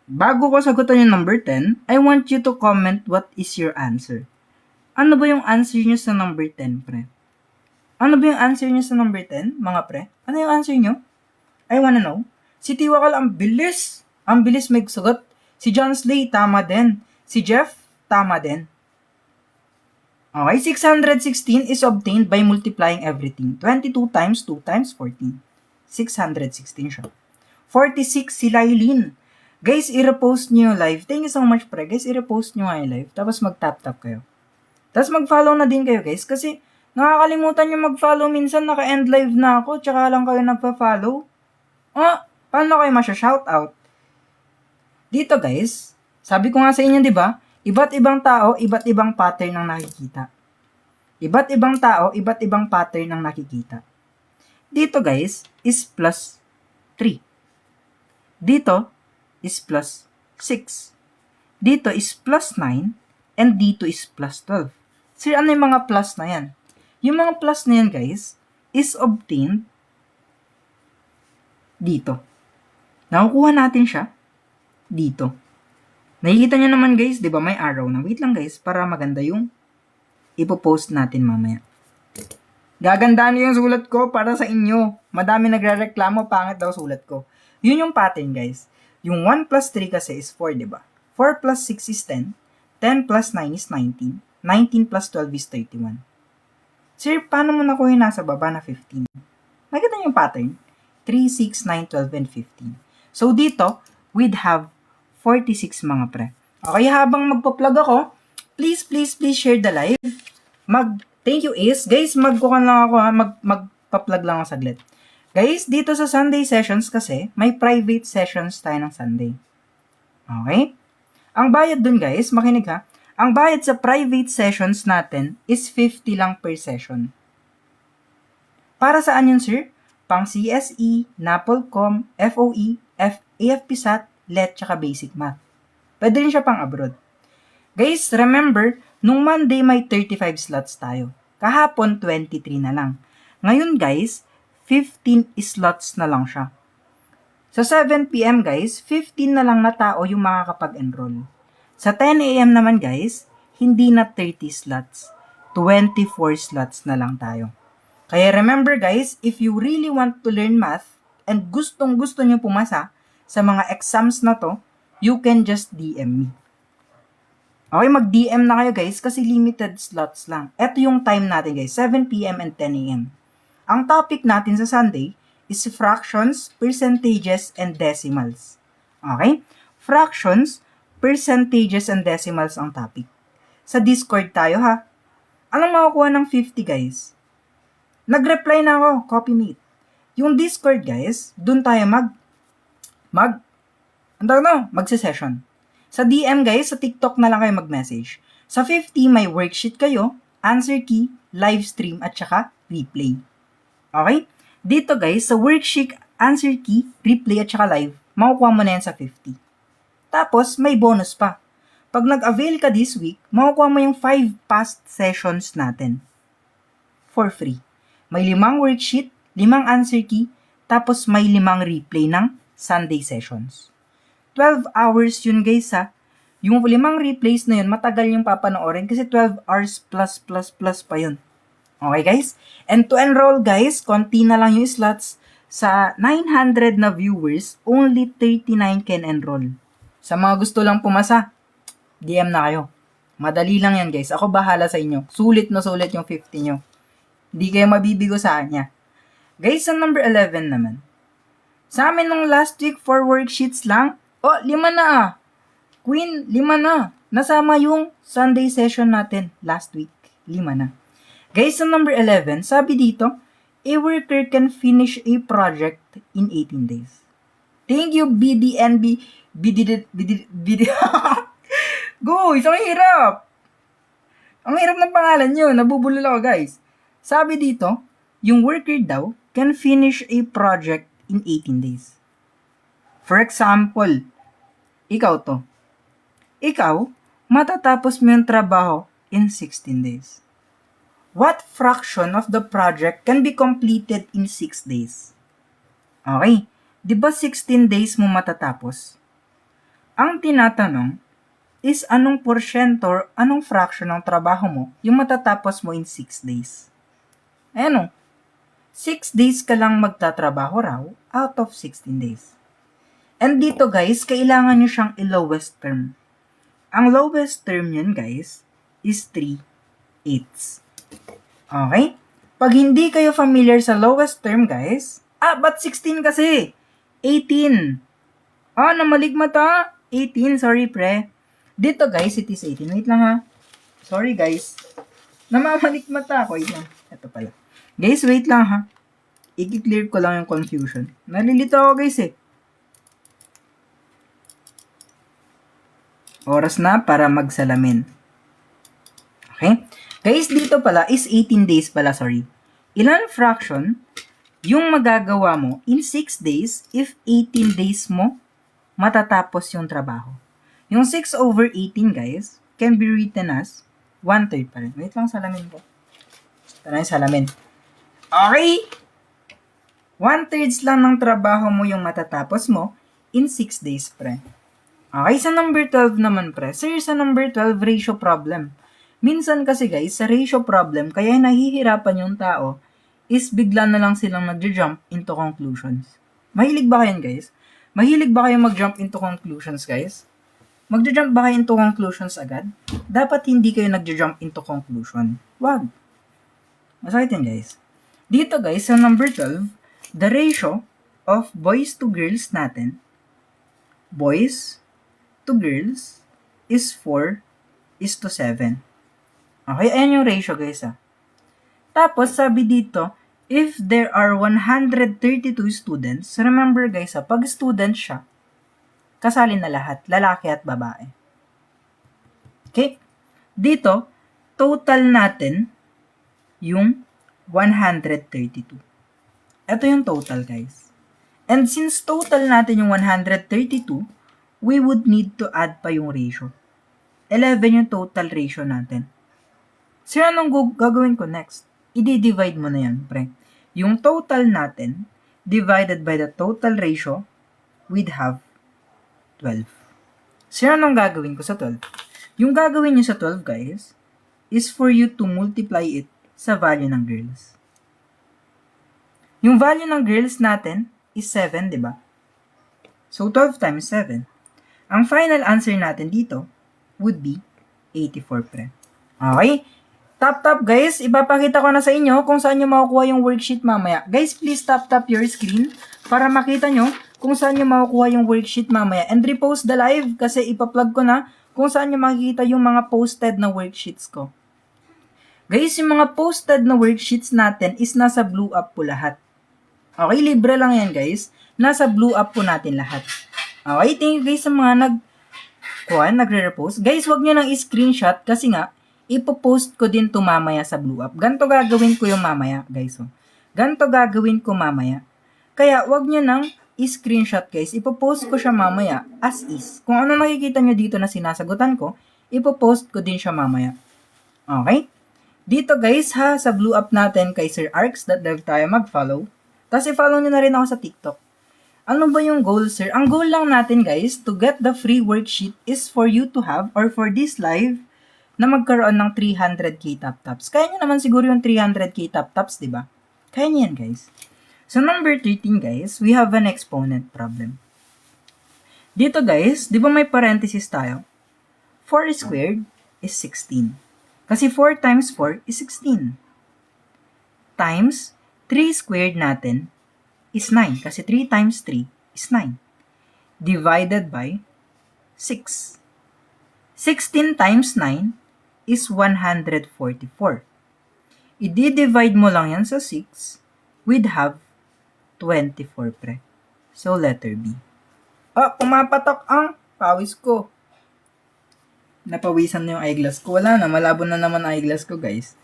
bago ko sagutan yung number 10, I want you to comment what is your answer. Ano ba yung answer nyo sa number 10, pre? Ano ba yung answer nyo sa number 10, mga pre? Ano yung answer nyo? I wanna know. Si Tiwakal, ang bilis. Ang bilis may sagot. Si John Slay, tama din. Si Jeff, tama din. Okay, 616 is obtained by multiplying everything. 22 times 2 times 14. 616 siya. 46 si Lailin. Guys, i-repost nyo yung live. Thank you so much, pre. Guys, i-repost nyo nga yung live. Tapos mag-tap-tap kayo. Tapos mag-follow na din kayo, guys. Kasi nakakalimutan nyo mag-follow. Minsan naka-end live na ako. Tsaka lang kayo nagpa-follow. Paano kayo masya-shoutout? Dito, guys. Sabi ko nga sa inyo, di ba? Iba't ibang tao, iba't ibang pattern ang nakikita. Iba't ibang tao, iba't ibang pattern ang nakikita. Dito, guys, is plus 3. Dito is plus 6. Dito is plus 9. And dito is plus 12. Sir, ano yung mga plus na yan? Yung mga plus na yan, guys, is obtained dito. Nakukuha natin siya dito. Nakikita nyo naman, guys, di ba may arrow na? Wait lang, guys, para maganda yung ipopost natin mamaya. Gagandaan nyo yung sulat ko para sa inyo. Madami nagre-reklamo, pangit daw sulat ko. Yun yung pattern, guys. Yung 1 plus 3 kasi is 4, di ba? 4 plus 6 is 10. 10 plus 9 is 19. 19 plus 12 is 31. Sir, paano mo nakuha yung nasa baba na 15? Nakita niyo yung pattern? 3, 6, 9, 12, and 15. So, dito, we'd have 46 mga pre. Okay, habang magpa-plug ako, please share the live. Thank you, Ace. Guys, magkukan lang ako ha. Magpa-plug lang ako saglit. Guys, dito sa Sunday sessions kasi, may private sessions tayo ng Sunday. Okay? Ang bayad dun, guys, makinig ha. Ang bayad sa private sessions natin is 50 lang per session. Para saan yun, sir? Pang CSE, NAPOLCOM, FOE, AFPSAT, LET, tsaka Basic Math. Pwede rin siya pang abroad. Guys, remember, nung Monday may 35 slots tayo. Kahapon, 23 na lang. Ngayon, guys, 15 slots na lang siya. Sa 7 p.m. guys, 15 na lang na tao yung makakapag-enroll. Sa 10 a.m. naman guys, hindi na 30 slots. 24 slots na lang tayo. Kaya remember guys, if you really want to learn math and gustong-gusto nyo pumasa sa mga exams na to, you can just DM me. Okay, mag-DM na kayo guys kasi limited slots lang. Ito yung time natin guys, 7 p.m. and 10 a.m. Ang topic natin sa Sunday is fractions, percentages, and decimals. Okay? Fractions, percentages, and decimals ang topic. Sa Discord tayo ha. Anong makukuha ng 50 guys? Nag-reply na ako, copy mate. Yung Discord guys, dun tayo magse-session. Sa DM guys, sa TikTok na lang kayo mag-message. Sa 50, may worksheet kayo, answer key, live stream, at saka replay. Okay? Dito guys, sa worksheet, answer key, replay, at saka live, makukuha mo na yan sa 50. Tapos, may bonus pa. Pag nag-avail ka this week, makukuha mo yung 5 past sessions natin. For free. May 5 worksheet, 5 answer key, tapos may 5 replay ng Sunday sessions. 12 hours yun guys ha. Yung 5 replays na yun, matagal yung papanoorin kasi 12 hours plus pa yun. Okay guys? And to enroll guys, konti na lang yung slots. Sa 900 na viewers, only 39 can enroll. Sa mga gusto lang pumasa, DM na kayo. Madali lang yan guys. Ako bahala sa inyo. Sulit na sulit yung 50 nyo. Hindi kayo mabibigo sa kanya. Guys, sa number 11 naman. Sa amin nung last week, 4 worksheets lang. Oh, 5 na ah. Queen, 5 na. Nasama yung Sunday session natin last week. 5 na. Guys, sa number 11, sabi dito, a worker can finish a project in 18 days. Thank you, BDNB. Guys, ang hirap. Ang hirap ng pangalan nyo. Nabubulol ako, guys. Sabi dito, yung worker daw can finish a project in 18 days. For example, ikaw to. Ikaw, matatapos mo yung trabaho in 16 days. What fraction of the project can be completed in 6 days? Okay, di ba 16 days mo matatapos? Ang tinatanong is anong porsyento or anong fraction ng trabaho mo yung matatapos mo in 6 days? Ayan o, 6 days ka lang magtatrabaho raw out of 16 days. And dito guys, kailangan nyo siyang i-lowest term. Ang lowest term yan guys is 3/8. Okay? Pag hindi kayo familiar sa lowest term guys, but 16 kasi. 18. Namaligmat ha. 18, sorry pre. Dito guys, it is 18. Wait lang ha. Sorry guys. Namamaligmat ako. Wait lang. Ito pala. Guys, wait lang ha. I-clear ko lang yung confusion. Nalilito ako guys eh. Oras na para magsalamin. Okay? Guys, dito pala is 18 days pala, sorry. Ilan fraction yung magagawa mo in 6 days if 18 days mo matatapos yung trabaho. Yung 6/18, guys, can be written as 1/3 pa rin. Wait lang, salamin ko. Ito na yung salamin. Okay? 1/3 lang ng trabaho mo yung matatapos mo in 6 days, pre. Okay, sa number 12 naman, pre. Sir, sa number 12, ratio problem. Minsan kasi, guys, sa ratio problem, kaya nahihirapan yung tao is bigla na lang silang nag-jump into conclusions. Mahilig ba kayan, guys? Mahilig ba kayo mag-jump into conclusions, guys? Magja-jump ba kayo into conclusions agad? Dapat hindi kayo nagja-jump into conclusion. Wag. Masakit yan, guys. Dito, guys, sa number 12, the ratio of boys to girls natin, boys to girls, is 4:7. Okay, ayan yung ratio, guys, Tapos, sabi dito, if there are 132 students, remember, guys, pag student siya, kasali na lahat, lalaki at babae. Okay? Dito, total natin yung 132. Ito yung total, guys. And since total natin yung 132, we would need to add pa yung ratio. 11 yung total ratio natin. So, anong gagawin ko next? I-divide mo na yan, pre. Yung total natin, divided by the total ratio, we'd have 12. So, anong gagawin ko sa 12? Yung gagawin nyo sa 12, guys, is for you to multiply it sa value ng girls. Yung value ng girls natin is 7, di ba? So, 12 times 7. Ang final answer natin dito would be 84, pre. Okay? Tap, guys. Ipapakita ko na sa inyo kung saan nyo makukuha yung worksheet mamaya. Guys, please tap your screen para makita nyo kung saan nyo makukuha yung worksheet mamaya. And repost the live kasi ipa-plug ko na kung saan nyo makikita yung mga posted na worksheets ko. Guys, yung mga posted na worksheets natin is nasa blue up po lahat. Okay, libre lang yan, guys. Nasa blue up po natin lahat. Okay, thank you guys sa mga nagre-repost. Guys, wag nyo nang i-screenshot kasi nga, ipopost ko din to mamaya sa blue up. Ganto gagawin ko yung mamaya, guys. Ganto gagawin ko mamaya. Kaya, wag nyo nang i-screenshot, guys. Ipopost ko siya mamaya as is. Kung ano nakikita nyo dito na sinasagutan ko, ipopost ko din siya mamaya. Okay? Dito, guys, sa blue up natin kay Sir Arcs.dev tayo mag-follow. Tapos i-follow nyo na rin ako sa TikTok. Ano ba yung goal, sir? Ang goal lang natin, guys, to get the free worksheet is for you to have, or for this live, na magkaroon ng 300k tap-taps. Kaya nyo naman siguro yung 300k tap-taps, di ba? Kaya nyo yan, guys. So, number 13, guys, we have an exponent problem. Dito, guys, di ba may parenthesis tayo? 4 squared is 16. Kasi 4 times 4 is 16. Times 3 squared natin is 9. Kasi 3 times 3 is 9. Divided by 6. 16 times 9 is 144. I-divide mo lang yan sa 6, we'd have 24, pre. So, letter B. Pumapatak ang pawis ko. Napawisan na yung eyeglass ko. Wala na, malabo na naman eyeglass ko, guys.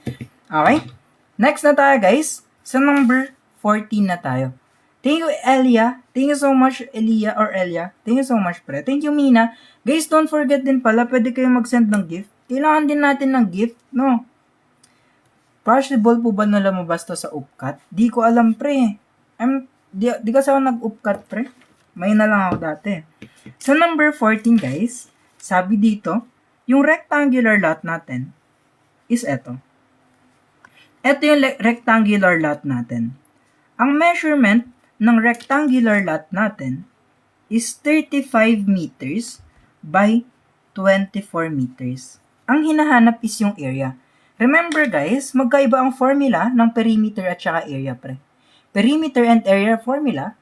Okay? Next na tayo, guys. Sa number 14 na tayo. Thank you, Elia. Thank you so much, Elia or Elia. Thank you so much, pre. Thank you, Mina. Guys, don't forget din pala, pwede kayo mag-send ng gift. Kailangan din natin ng gift, no? Possible po ba na lumabas to sa upcut? Di ko alam, pre. Di kasi ako nag-upcut, pre. May na lang ako dati. So, number 14, guys. Sabi dito, yung rectangular lot natin is eto. Ito yung rectangular lot natin. Ang measurement ng rectangular lot natin is 35 meters by 24 meters. Ang hinahanap is yung area. Remember, guys, magkaiba ang formula ng perimeter at saka area, pre. Perimeter and area formula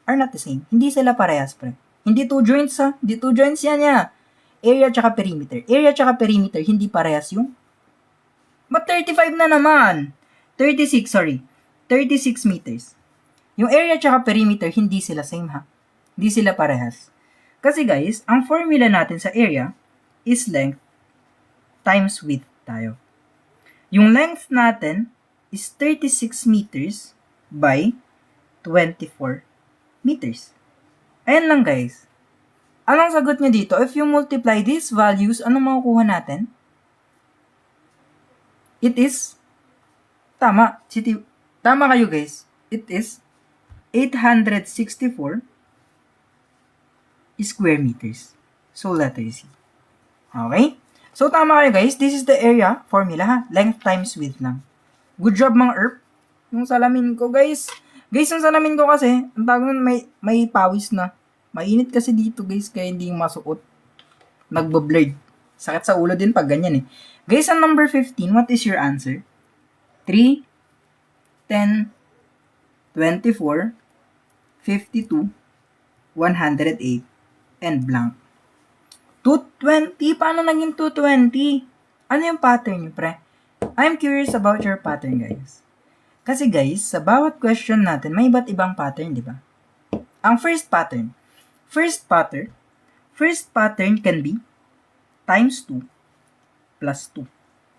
are not the same. Hindi sila parehas, pre. Hindi two joints, ha? Hindi two joints yan, ya. Area at saka perimeter. Area at saka perimeter, hindi parehas yung... But 35 na naman. 36 meters. Yung area at saka perimeter, hindi sila same, ha? Hindi sila parehas. Kasi, guys, ang formula natin sa area is length times width tayo. Yung length natin is 36 meters by 24 meters. Ayan lang, guys. Anong sagot nyo dito? If you multiply these values, anong makukuha natin? It is, tama kayo, guys. It is 864 square meters. So, letter C. Okay? So, tama kayo, guys. This is the area formula, ha? Length times width lang. Good job, mga ERP. Yung salamin ko, guys. Guys, yung salamin ko kasi, ang tawag nun, may pawis na. Mainit kasi dito guys, kaya hindi masuot. Magbablurred. Sakit sa ulo din pag ganyan eh. Guys, ang number 15, what is your answer? 3, 10, 24, 52, 108, and blank. 220? Paano naging 220? Ano yung pattern niyo, pre? I'm curious about your pattern, guys. Kasi guys, sa bawat question natin, may iba't ibang pattern, di ba? Ang first pattern can be times 2 plus 2.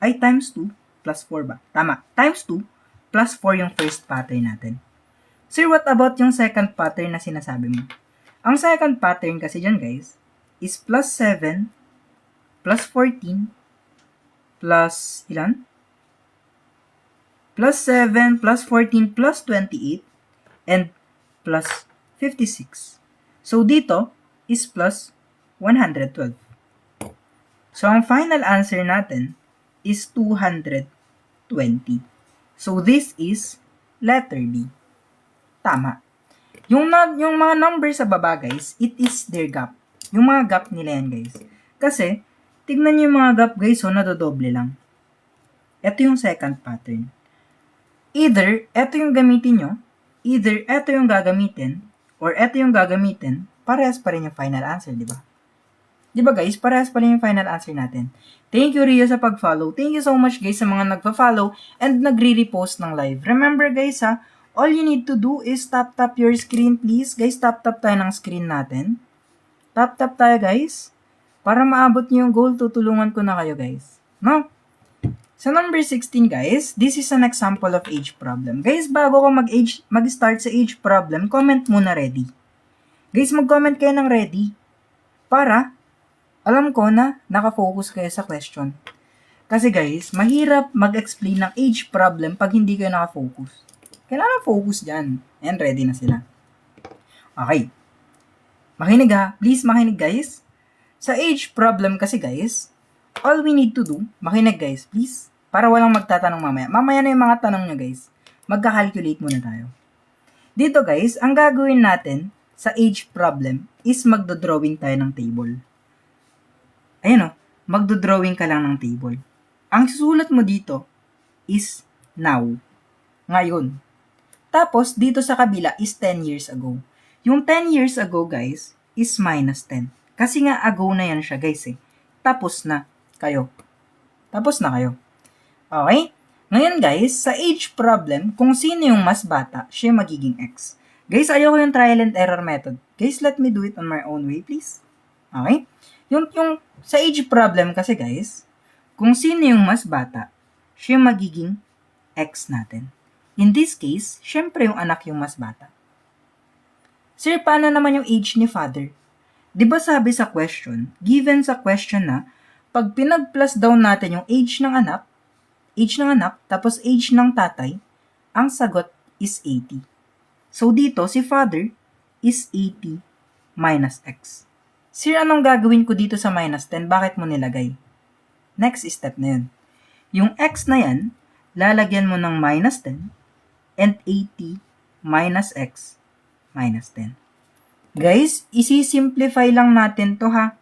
Ay, times 2 plus 4 ba? Tama. Times 2 plus 4 yung first pattern natin. Sir, what about yung second pattern na sinasabi mo? Ang second pattern kasi dyan, guys, is plus 7 plus 14 plus ilan? Plus 7 plus 14 plus 28 and plus 56. So, dito is plus 112. So, ang final answer natin is 220. So, this is letter B. Tama. Yung mga numbers sa baba, guys, it is their gap. Yung mga gap nila yan, guys. Kasi, tignan nyo yung mga gap, guys, so nadodoble lang. Ito yung second pattern. Either, ito yung gamitin nyo, either, ito yung gagamitin, or ito yung gagamitin, parehas pa rin yung final answer, di ba? Di ba guys, parehas pa rin yung final answer natin. Thank you, Rio, sa pag-follow. Thank you so much, guys, sa mga nagpa-follow and nagre-repost ng live. Remember, guys, ha, all you need to do is tap your screen, please. Guys, tap tayo ng screen natin. Tap tayo, guys. Para maabot nyo yung goal, tutulungan ko na kayo, guys. No? Sa number 16, guys, this is an example of age problem. Guys, bago ko mag-start sa age problem, comment muna ready. Guys, mag-comment kayo ng ready. Para, alam ko na nakafocus kayo sa question. Kasi guys, mahirap mag-explain ng age problem pag hindi kayo nakafocus. Kailangan focus dyan. And ready na sila. Okay. Makinig ha. Please makinig guys. Sa age problem kasi guys, all we need to do, makinig guys, please. Para walang magtatanong mamaya. Mamaya na yung mga tanong nyo guys. Magka-calculate muna tayo. Dito guys, ang gagawin natin sa age problem is magdodrawing tayo ng table. Ayun o, magdodrawing ka lang ng table. Ang susulat mo dito is now. Ngayon. Tapos, dito sa kabila is 10 years ago. Yung 10 years ago, guys, is minus 10. Kasi nga, ago na yan siya, guys, eh. Tapos na kayo. Okay? Ngayon, guys, sa age problem, kung sino yung mas bata, siya magiging X. Guys, ayoko yung trial and error method. Guys, let me do it on my own way, please. Okay? Yung sa age problem kasi, guys, kung sino yung mas bata, siya magiging X natin. In this case, syempre yung anak yung mas bata. Sir, paano naman yung age ni father? Diba sabi sa question, given sa question na, pag pinag-plus down natin yung age ng anak, tapos age ng tatay, ang sagot is 80. So dito, si father is 80 minus X. Sir, anong gagawin ko dito sa minus 10? Bakit mo nilagay? Next step na yun. Yung X na yan, lalagyan mo ng minus 10 and 80 minus X minus 10. Guys, isi-simplify lang natin to ha.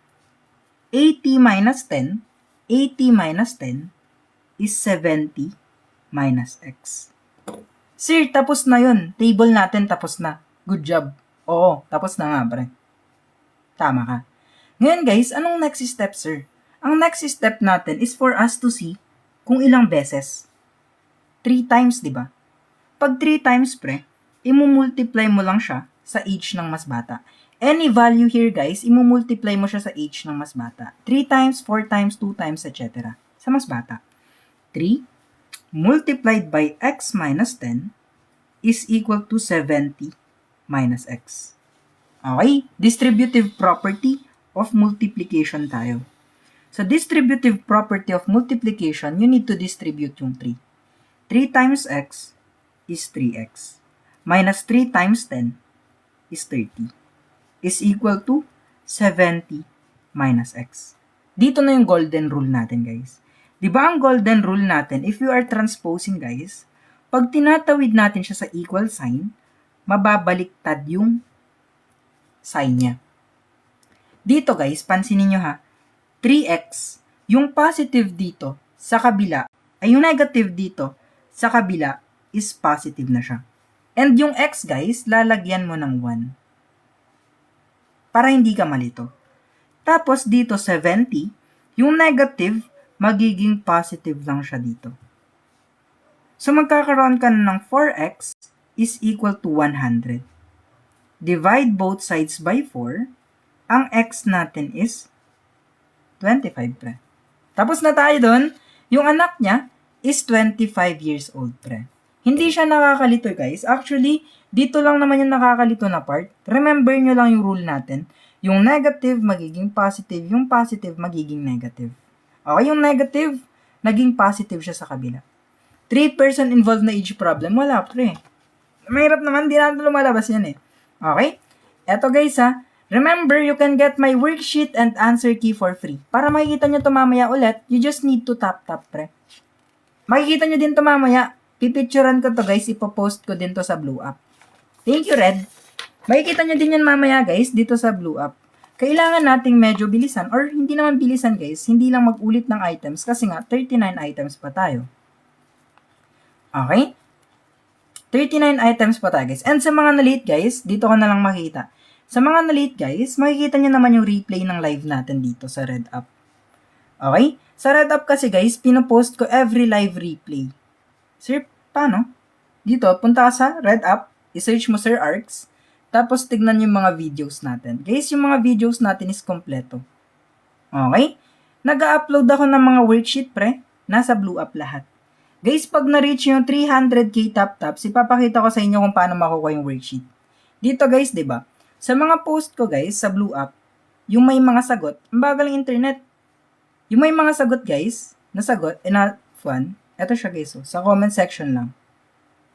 80 minus 10 is 70 minus X. Sir, tapos na yun. Table natin tapos na. Good job. Oo, tapos na nga, pre. Tama ka. Ngayon guys, anong next step, sir? Ang next step natin is for us to see kung ilang beses. 3 times, di ba? Pag 3 times, pre, imumultiply mo lang siya sa age ng mas bata. Any value here, guys, imumultiply mo siya sa age ng mas bata. 3 times, 4 times, 2 times, etc. Sa mas bata. 3 multiplied by x minus 10 is equal to 70 minus x. Okay? Distributive property of multiplication tayo. Sa distributive property of multiplication, you need to distribute yung 3. 3 times x is 3x. Minus 3 times 10 is 30. Is equal to 70 minus x. Dito na yung golden rule natin, guys. Di ba ang golden rule natin, if you are transposing, guys, pag tinatawid natin siya sa equal sign, mababaliktad yung sign niya. Dito guys, pansinin nyo ha, 3x, yung positive dito sa kabila, ay yung negative dito sa kabila is positive na siya. And yung x guys, lalagyan mo ng 1. Para hindi ka malito. Tapos dito 70, yung negative, magiging positive lang siya dito. So magkakaroon ka ng 4x is equal to 100. Divide both sides by 4. Ang x natin is 25, pre. Tapos na tayo doon. Yung anak niya is 25 years old, pre. Hindi siya nakakalito, guys. Actually, dito lang naman yung nakakalito na part. Remember nyo lang yung rule natin. Yung negative magiging positive, yung positive magiging negative. Okay, yung negative, naging positive siya sa kabila. 3 person involved na age problem, wala, pre. Mahirap naman, di natin lumalabas yan eh. Okay? Eto guys ha, remember, you can get my worksheet and answer key for free. Para makikita nyo ito mamaya ulit, you just need to tap, pre. Makikita nyo din ito mamaya. Pipicturean ko to guys, ipopost ko din to sa Blue App. Thank you, Red. Makikita nyo din yan mamaya guys, dito sa Blue App. Kailangan nating medyo bilisan, or hindi naman bilisan guys, hindi lang mag-ulit ng items kasi nga 39 items pa tayo. Okay? 39 items pa tayo guys. And sa mga na-late guys, dito ko na lang makita. Sa mga na-late guys, makikita nyo naman yung replay ng live natin dito sa Red App. Okay? Sa Red App kasi guys, pinopost ko every live replay. Sir, paano? Dito, punta ka sa Red App, isearch mo Sir Arcs, tapos tignan yung mga videos natin. Guys, yung mga videos natin is kompleto. Okay? Nag-upload ako ng mga worksheet, pre. Nasa Blue App lahat. Guys, pag na-reach yung 300k tap-taps, ipapakita ko sa inyo kung paano makukuha yung worksheet. Dito guys, 'di ba? Sa mga post ko guys, sa Blue App, yung may mga sagot, ang bagal ng internet. Yung may mga sagot guys, na sagot, na fun, eto siya guys, sa comment section lang.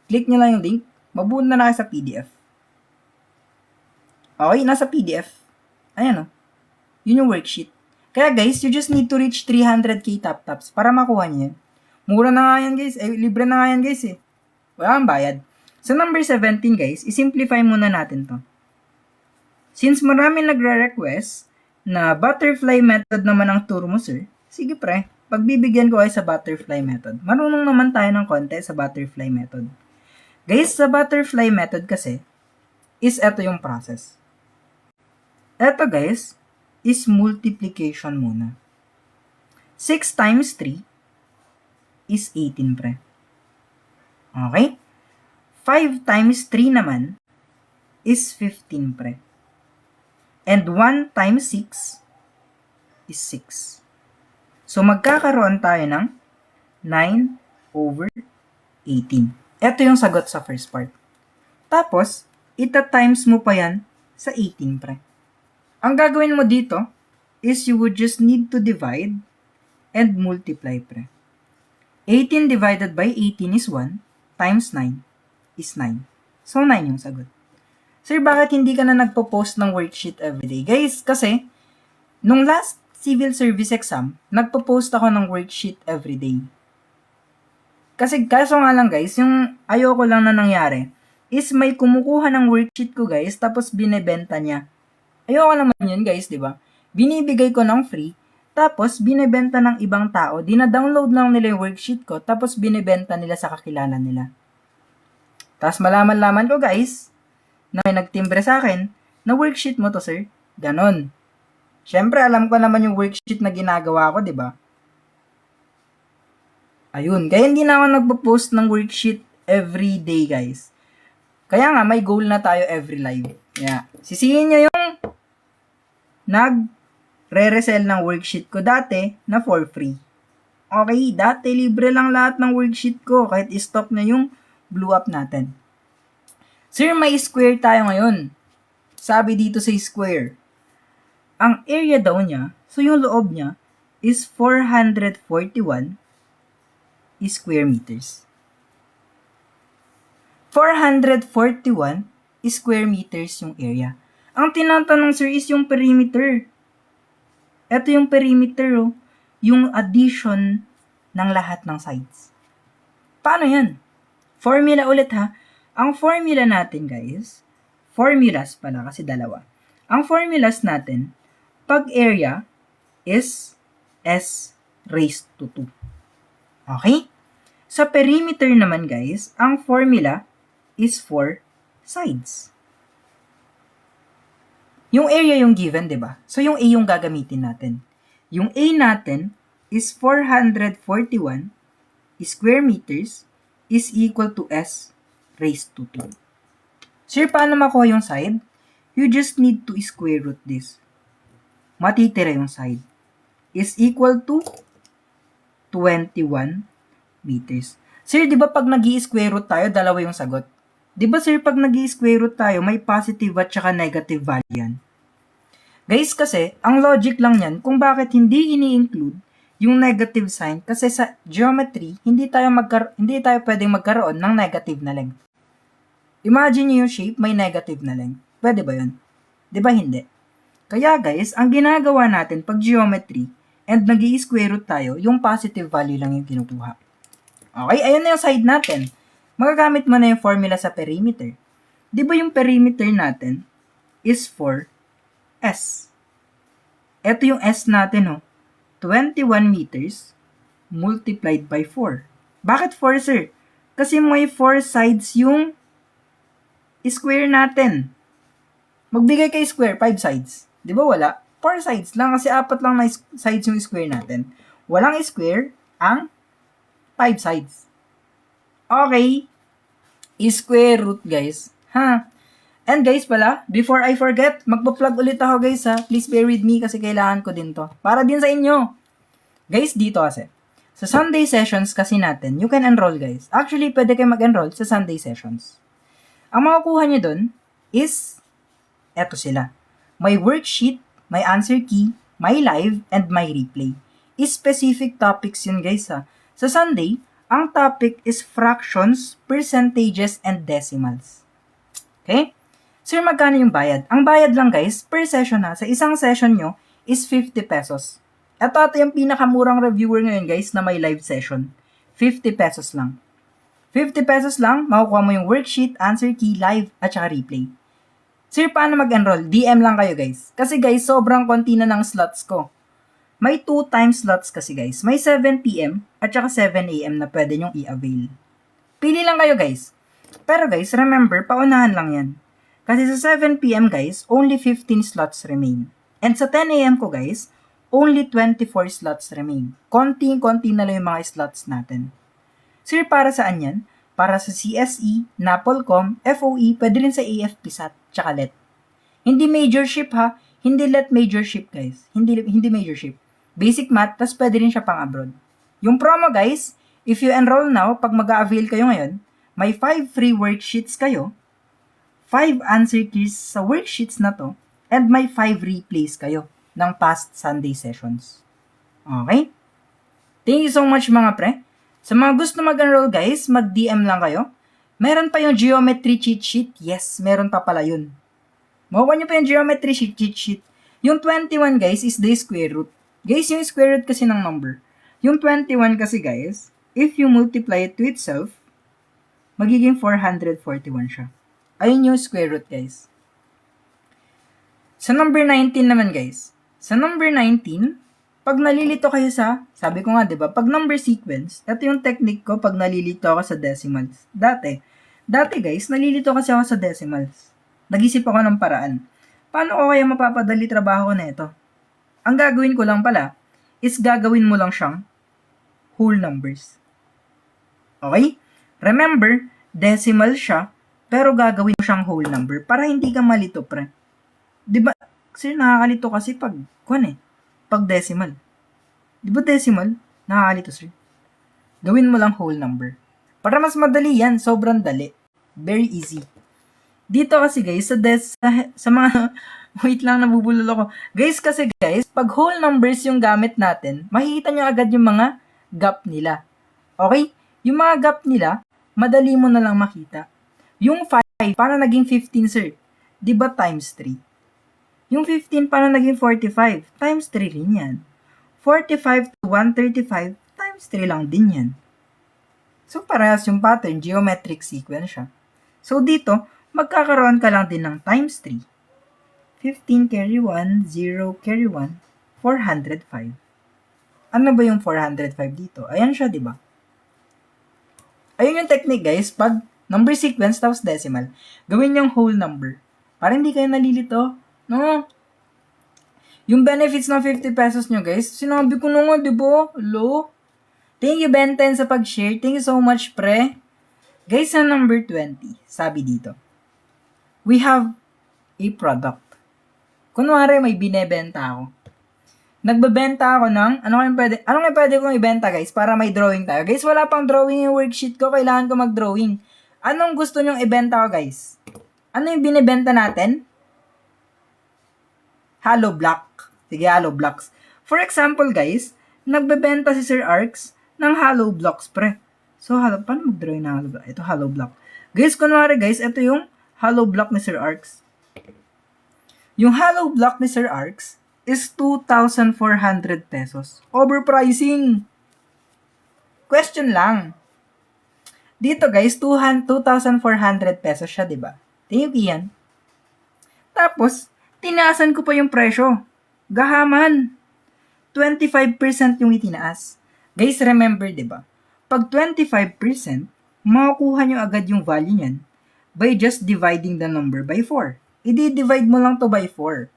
Click nyo lang yung link, mabuo na kayo sa PDF. Okay, nasa PDF. Ayan o. Yun yung worksheet. Kaya guys, you just need to reach 300k tap-taps para makuha nyo yan. Mura na nga yan guys. Libre na nga yan guys eh. Wala kang bayad. Sa number 17 guys, isimplify muna natin to. Since marami nagre-request na butterfly method naman ang turo mo sir, sige pre, pagbibigyan ko ay sa butterfly method. Marunong naman tayo ng konti sa butterfly method. Guys, sa butterfly method kasi, is eto yung process. Eto guys, is multiplication muna. 6 times 3 is 18, pre. Okay? 5 times 3 naman is 15, pre. And 1 times 6 is 6. So, magkakaroon tayo ng 9 over 18. Ito yung sagot sa first part. Tapos, ita-times mo pa yan sa 18, pre. Ang gagawin mo dito is you would just need to divide and multiply, pre. 18 divided by 18 is 1, times 9 is 9. So, 9 yung sagot. Sir, bakit hindi ka na nagpo-post ng worksheet everyday? Guys, kasi, nung last civil service exam, nagpo-post ako ng worksheet everyday. Kasi, kaso nga lang guys, yung ayoko lang na nangyari, is may kumukuha ng worksheet ko guys, tapos binebenta niya. Ayoko naman yun guys, di ba? Binibigay ko ng free, tapos, binibenta ng ibang tao, dina-download lang nila yung worksheet ko, tapos binibenta nila sa kakilala nila. Tapos, malaman-laman ko, guys, na may nagtimbre sa akin, na worksheet mo to, sir. Ganon. Siyempre, alam ko naman yung worksheet na ginagawa ko, di ba? Ayun. Kaya hindi na ako nagpo-post ng worksheet every day, guys. Kaya nga, may goal na tayo every live. Yeah. Sisihin nyo yung re-resell ng worksheet ko dati na for free. Okay, dati libre lang lahat ng worksheet ko kahit i-stop na yung Blue App natin. Sir, may square tayo ngayon. Sabi dito sa square, ang area daw niya, so yung loob niya, is 441 square meters. 441 square meters yung area. Ang tinatanong sir is yung perimeter. Ito yung perimeter, oh, yung addition ng lahat ng sides. Paano yan? Formula ulit ha. Ang formula natin guys, formulas pala kasi dalawa. Ang formulas natin, pag area is S raised to 2. Okay? Sa perimeter naman guys, ang formula is for sides. Yung area yung given, di ba? So yung A yung gagamitin natin. Yung A natin is 441 square meters is equal to S raised to 2. Sir, paano makuha yung side? You just need to square root this. Matitira yung side. Is equal to 21 meters. Sir, di ba pag nag-i-square root tayo, dalawa yung sagot? Di ba sir, pag nag-i-square root tayo, may positive at saka negative value yan? Guys, kasi, ang logic lang yan kung bakit hindi ini-include yung negative sign kasi sa geometry, hindi tayo pwedeng magkaroon ng negative na length. Imagine nyo yung shape, may negative na length. Pwede ba yun? Di ba hindi? Kaya guys, ang ginagawa natin pag geometry and nag-i-square root tayo, yung positive value lang yung kinukuha. Okay, ayun na yung side natin. Magagamit mo na yung formula sa perimeter. Di ba yung perimeter natin is for S. Ito yung S natin, 21 meters multiplied by 4. Bakit 4, sir? Kasi may 4 sides yung square natin. Magbigay kay square, 5 sides. Di ba wala? 4 sides lang kasi 4 lang na sides yung square natin. Walang square ang 5 sides. Okay. Square root, guys. And guys pala, before I forget, magpa-plug ulit ako guys Please bear with me kasi kailangan ko din to. Para din sa inyo. Guys, dito kasi. Sa Sunday sessions kasi natin, you can enroll guys. Actually, pwede kayo mag-enroll sa Sunday sessions. Ang makukuha nyo dun is, eto sila. May worksheet, may answer key, may live, and may replay. Specific topics yun guys Sa Sunday, ang topic is fractions, percentages, and decimals. Okay? Sir, magkano yung bayad? Ang bayad lang guys, per session sa isang session nyo is 50 pesos. Ito yung pinakamurang reviewer ngayon guys na may live session. 50 pesos lang. 50 pesos lang, makukuha mo yung worksheet, answer key, live, at saka replay. Sir, paano mag-enroll? DM lang kayo guys. Kasi guys, sobrang konti na ng slots ko. May 2 time slots kasi guys. May 7 p.m. at saka 7 a.m. na pwede nyong i-avail. Pili lang kayo guys. Pero guys, remember, paunahan lang yan. Kasi sa 7 p.m. guys, only 15 slots remain. And sa 10 a.m. ko guys, only 24 slots remain. Konting-konti na lang yung mga slots natin. Sir, para saan yan? Para sa CSE, NAPOLCOM, FOE, pwede rin sa AFPSAT, tsaka LET. Hindi majorship hindi LET majorship guys. Hindi majorship. Basic math, tas pwede rin siya pang abroad. Yung promo guys, if you enroll now, pag mag-a-avail kayo ngayon, may 5 free worksheets kayo, 5 answer keys sa worksheets na to, and may 5 replays kayo ng past Sunday sessions. Okay? Thank you so much mga pre. Sa mga gusto mag-enroll guys, mag-DM lang kayo. Meron pa yung geometry cheat sheet. Yes, meron pa pala yun. Makuha nyo pa yung geometry cheat sheet. Yung 21 guys is the square root. Guys, yung square root kasi ng number. Yung 21 kasi guys, if you multiply it to itself, magiging 441 siya. Ayun yung square root guys. Sa number 19 naman guys. Sa number 19, pag nalilito kayo sabi ko nga, di ba, pag number sequence, ito yung technique ko pag nalilito ako sa decimals. Dati guys, nalilito kasi ako sa decimals. Nag-isip ako ng paraan. Paano ko kaya mapapadali trabaho ko na ito? Ang gagawin ko lang pala, is gagawin mo lang siyang whole numbers. Okay? Remember, decimal siya, pero gagawin mo siyang whole number para hindi ka malito, pre. Di ba, sir, nakakalito kasi pag decimal. Di ba decimal? Nakakalito, sir. Gawin mo lang whole number. Para mas madali yan, sobrang dali. Very easy. Dito kasi guys, sa mga, wait lang, nabubulol ako. Guys, kasi guys, pag whole numbers yung gamit natin, makikita nyo agad yung mga gap nila. Okay? Yung mga gap nila, madali mo na lang makita. Yung 5, paano naging 15, sir? Di ba times 3? Yung 15, paano naging 45? Times 3 rin yan. 45 to 135, times 3 lang din yan. So, parehas yung pattern, geometric sequence siya. So, dito, magkakaroon ka lang din ng times 3. 15 carry 1, 0 carry 1, 405. Ano ba yung 405 dito? Ayan siya, di ba? Ayun yung technique, guys. Pag number sequence tapos decimal, gawin yung whole number. Para hindi kayo nalilito. No? Yung benefits ng 50 pesos nyo, guys, sinabi ko na nga, di ba? Hello? Thank you, Benten, sa pag-share. Thank you so much, pre. Guys, sa number 20, sabi dito, we have a product. Kunwari, may binebenta ako. Nagbebenta ako ng, ano nga pwede kong ibenta, guys, para may drawing tayo. Guys, wala pang drawing yung worksheet ko, kailangan ko mag-drawing. Anong gusto nyong ibenta ko, guys? Ano yung binebenta natin? Hollow block. Sige, hollow blocks. For example, guys, nagbebenta si Sir Arx ng hollow blocks, pre. So, paano mag-drawing na hollow block? Ito, hollow block. Guys, kunwari, guys, ito yung hollow block ni Sir Arx. Yung hollow block ni Sir Arx is 2,400 pesos. Overpricing. Question lang. Dito, guys, 2,400 pesos siya, diba? Thank you, Ian. Tapos, tinaasan ko pa yung presyo. Gahaman. 25% yung itinaas. Guys, remember, diba? Pag 25%, makukuha nyo agad yung value niyan by just dividing the number by 4. I-divide mo lang to by 4.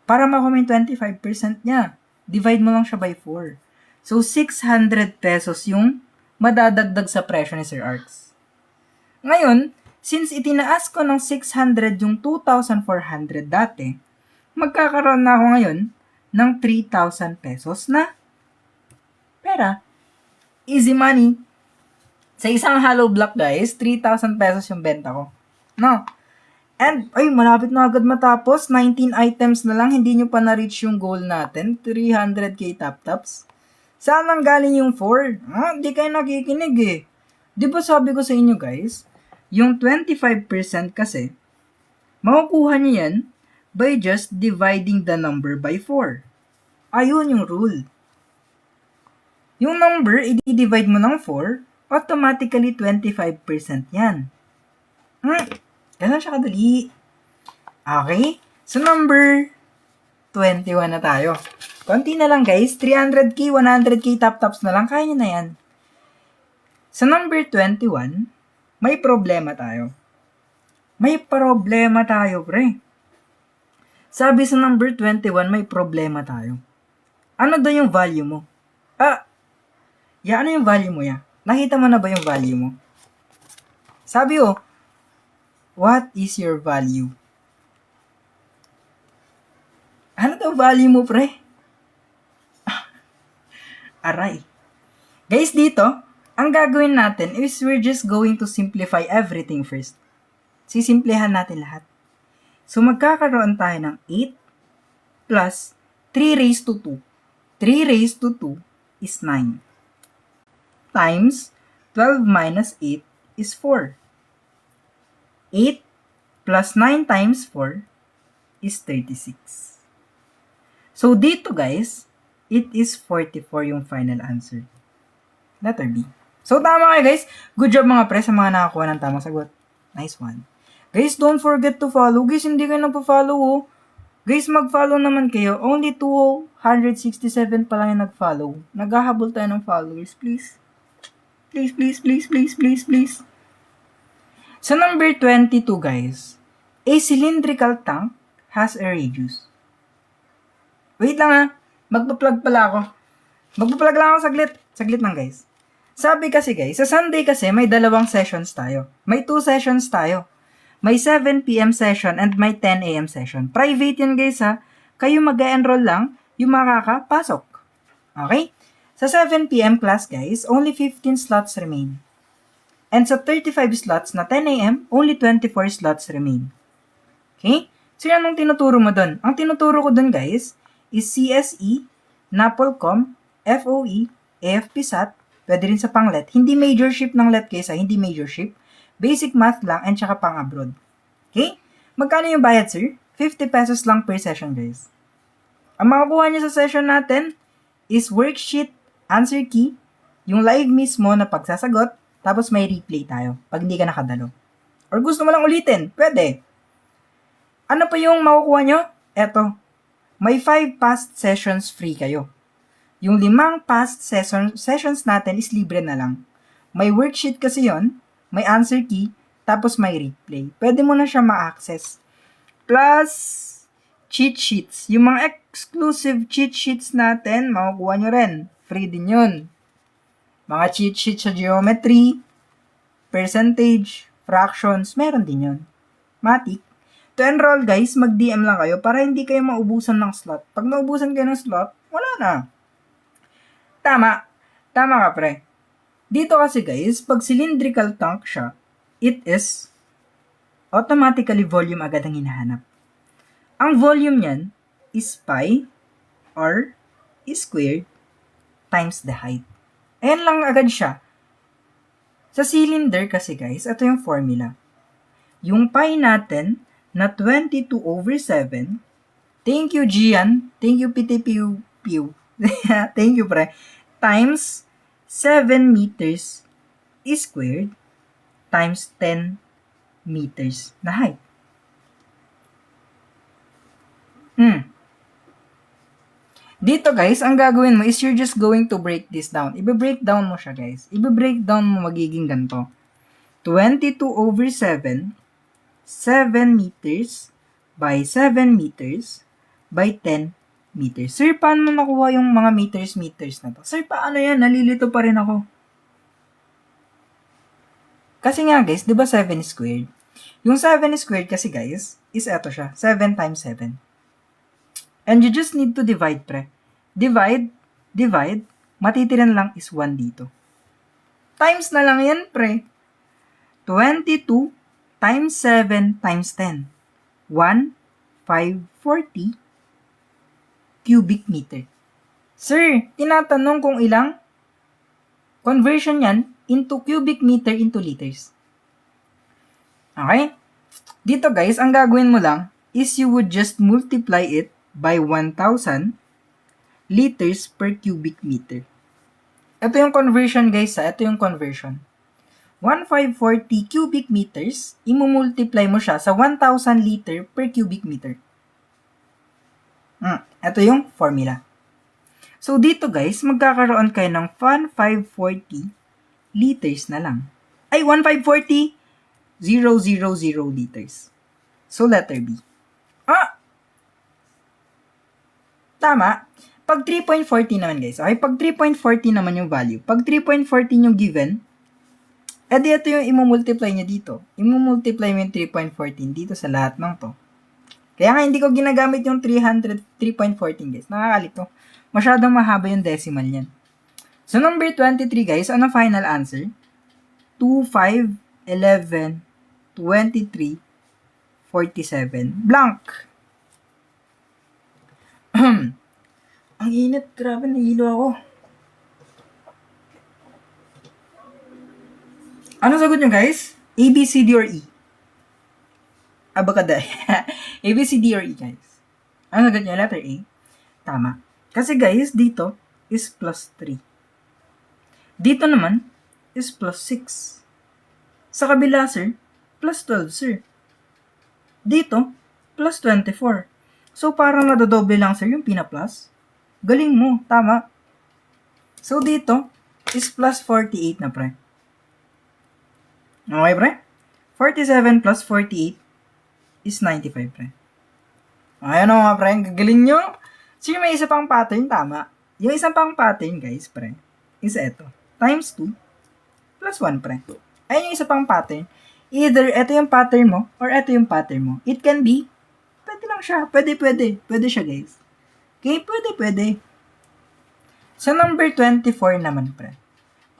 Para makuha yung 25% niya, divide mo lang siya by 4. So, 600 pesos yung madadagdag sa presyo ni Sir Arx. Ngayon, since itinaas ko ng 600 yung 2,400 dati, magkakaroon na ako ngayon ng 3,000 pesos na pera. Easy money. Sa isang hollow block, guys, 3,000 pesos yung benta ko. No? And, ay, malapit na agad matapos. 19 items na lang, hindi nyo pa na-reach yung goal natin. 300k top-tops. Saan ang galing yung 4? Di kayo nakikinig eh. Di ba sabi ko sa inyo, guys, yung 25% kasi, makukuha nyo yan by just dividing the number by 4. Ayun yung rule. Yung number, i-divide mo ng 4, automatically 25% yan. Ganun siya kadali. Okay? So, number 21 na tayo. Konti na lang, guys. 300k, 100k top-tops na lang. Kaya nyo na yan. Sa number 21, may problema tayo. May problema tayo, pre. Sabi sa number 21, may problema tayo. Ano daw yung value mo? Ano yung value mo ya? Nakita mo na ba yung value mo? Sabi what is your value? Ano daw value mo, pre? Aray. Guys, dito, ang gagawin natin is we're just going to simplify everything first. Sisimplihan natin lahat. So, magkakaroon tayo ng 8 plus 3 raised to 2. 3 raised to 2 is 9. Times 12 minus 8 is 4. 8 plus 9 times 4 is 36. So, dito guys, it is 44 yung final answer. Letter B. So, tama kayo guys. Good job mga pre sa mga nakakuha ng tamang sagot. Nice one. Guys, don't forget to follow. Guys, hindi kayo nagpo-follow Guys, mag-follow naman kayo. Only 267 pa lang yung nag-follow. Naghahabol tayo ng followers, please. Please. Sa number 22, guys, a cylindrical tank has a radius. Wait lang magpa-plug pala ako. Magpa-plug lang ako saglit. Saglit lang, guys. Sabi kasi, guys, sa Sunday kasi may dalawang sessions tayo. May 2 sessions tayo. May 7 p.m. session and may 10 a.m. session. Private yan, guys, ha. Kayo mag-enroll lang yung makakapasok. Okay? Sa 7 p.m. class, guys, only 15 slots remain. And sa 35 slots na 10 a.m., only 24 slots remain. Okay? So, yan ang tinuturo mo dun. Ang tinuturo ko dun, guys, is CSE, NAPOLCOM, FOE, AFP-SAT, pwede rin sa pang-LET. Hindi majorship ng LET kaysa, hindi majorship. Basic math lang and tsaka pang-abroad. Okay? Magkano yung bayad, sir? 50 pesos lang per session, guys. Ang makakuha niyo sa session natin is worksheet, answer key, yung live mismo na pagsasagot, tapos may replay tayo pag hindi ka nakadalo. Or gusto mo lang ulitin, pwede. Ano pa yung makukuha nyo? Eto, may 5 past sessions free kayo. Yung 5 past sessions natin is libre na lang. May worksheet kasi yon, may answer key, tapos may replay. Pwede mo na siya ma-access. Plus, cheat sheets. Yung mga exclusive cheat sheets natin, makukuha nyo rin. Free din yun. Mga cheat sheets sa geometry, percentage, fractions, meron din yun. Matik. To enroll guys, mag-DM lang kayo para hindi kayo maubusan ng slot. Pag naubusan kayo ng slot, wala na. Tama. Tama ka, pre. Dito kasi guys, pag cylindrical tank siya, it is automatically volume agad ang hinahanap. Ang volume niyan is pi r squared times the height. Ayan lang agad siya. Sa cylinder kasi guys, ito yung formula. Yung pi natin na 22/7, thank you Gian, thank you PTPU, thank you pre, times 7 meters squared times 10 meters na height. Dito guys, ang gagawin mo is you're just going to break this down. Ibe-break down mo siya guys. Ibe-break down mo magiging ganito. 22/7, 7 meters by 7 meters by 10 meters. Sir, paano nakuha yung mga meters na to? Sir, paano yan? Nalilito pa rin ako. Kasi nga guys, di ba 7 squared? Yung 7 squared kasi guys, is eto siya. 7 times 7. And you just need to divide, pre. Divide, matitiran lang is 1 dito. Times na lang yan, pre. 22 times 7 times 10. 1,540 cubic meter. Sir, tinatanong kung ilang? Conversion yan into cubic meter into liters. Okay? Dito guys, ang gagawin mo lang is you would just multiply it by 1,000 liters per cubic meter. Ito yung conversion guys ha. Ito yung conversion. 1,540 cubic meters, imumultiply mo siya sa 1,000 liter per cubic meter. Ito yung formula. So, dito guys, magkakaroon kayo ng 1,540 liters na lang. Ay, 1,540, 0,000 liters. So, letter B. Tama. Pag 3.40 naman guys, okay? Pag 3.40 naman yung value, pag 3.40 yung given, edi ito yung imumultiply niya dito. Imumultiply mo yung 3.14 dito sa lahat ng to. Kaya nga hindi ko ginagamit yung 3.14 guys. Nakakalito. Masyadong mahaba yung decimal niyan. So number 23 guys, ano final answer? 2, 5, 11, 23, 47. Blank. Ang init. Grabe, nahilo ako. Ano sagot nyo guys? A, B, C, D, or E? Abakada. A, B, C, D, or E guys? Ano sagot nyo? Letter A. Tama. Kasi guys, dito is plus 3. Dito naman is plus 6. Sa kabila, sir, plus 12, sir. Dito, plus 24. So, parang nadadoble lang, sir, yung pina-plus. Galing mo. Tama. So, dito is plus 48 na, pre. Okay, pre? 47 plus 48 is 95, pre. Ayan o nga, pre. Ang gagaling nyo. So, may isa pang pattern, tama. Yung isang pang pattern, guys, pre, is eto. Times 2 plus 1, pre. Ayan yung isa pang pattern. Either eto yung pattern mo or eto yung pattern mo. It can be, pwede lang siya. Pwede. Pwede siya, guys. Okay? Pwede. Sa number 24 naman, pre.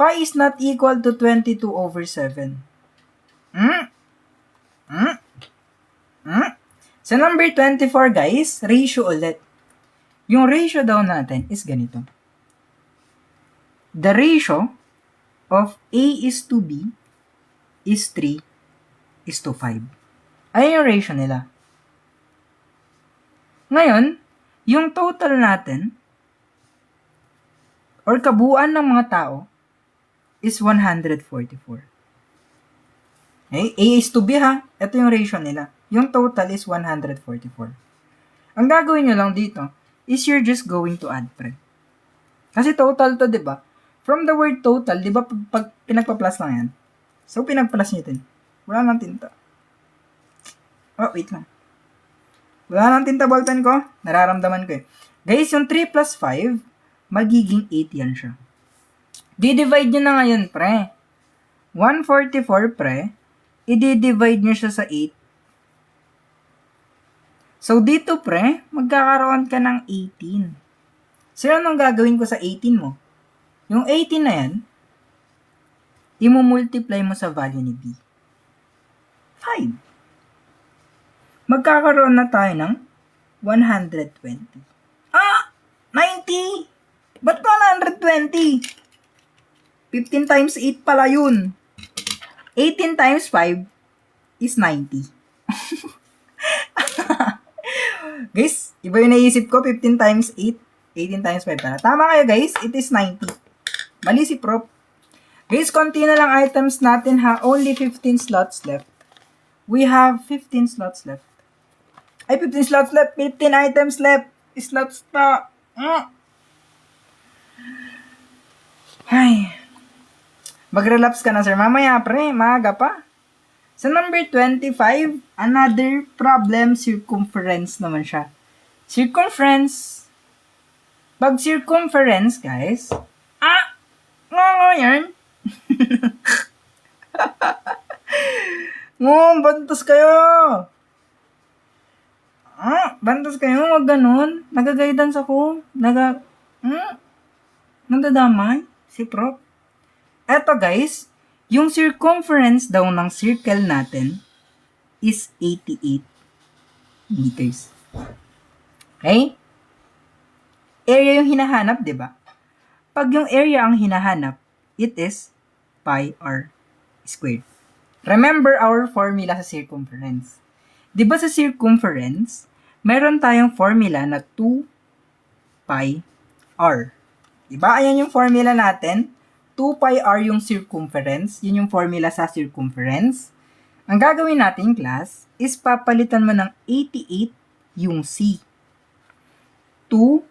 Pi is not equal to 22/7. Sa number 24, guys, ratio ulit. Yung ratio daw natin is ganito. The ratio of A is to B is 3 is to 5. Ayun yung ratio nila. Ngayon, yung total natin or kabuuan ng mga tao is 144. Okay? A is to B ha. Ito yung ratio nila. Yung total is 144. Ang gagawin nyo lang dito is you're just going to add, pre. Kasi total to, di ba? From the word total, di ba, pag pinagpa-plus lang yan? So, pinag-plus nyo din. Wala nang tinta. Oh, wait lang. Wala nang tinta ballpen ko. Nararamdaman ko eh. Guys, yung 3 plus 5, magiging 8 yan siya. Di-divide nyo na ngayon, pre. 144, pre. I-divide nyo siya sa 8. So, dito, pre, magkakaroon ka ng 18. So, anong gagawin ko sa 18 mo? Yung 18 na yan, i-multiply mo sa value ni B. 5. Magkakaroon na tayo ng 120. 90! Ba't 120? 15 times 8 pala yun. 18 times 5 is 90. Guys, iba yung naisip ko. 15 times 8, 18 times 5 pala. Tama kayo guys, it is 90. Mali si Prof. Guys, konti na lang items natin ha. Only 15 slots left. We have 15 slots left. Ay, 15 slots left. 15 items left. Slots pa. Ay. Mag-relapse ka na, sir. Mamaya, pre. Maaga pa. Sa number 25, another problem, circumference naman siya. Circumference. Pag circumference, guys. Yan. Bantos kayo. Bantos kayo. Wag ganun. Nag-guidance ako. Nandadamay. Si Prof. Eto guys, yung circumference daw ng circle natin is 88 meters. Okay? Area yung hinahanap, di ba? Pag yung area ang hinahanap, it is pi r squared. Remember our formula sa circumference. Di ba sa circumference, meron tayong formula na 2 pi r. Di ba? Ayan yung formula natin. 2 pi r yung circumference. Yun yung formula sa circumference. Ang gagawin natin, class, is papalitan mo ng 88 yung c. 2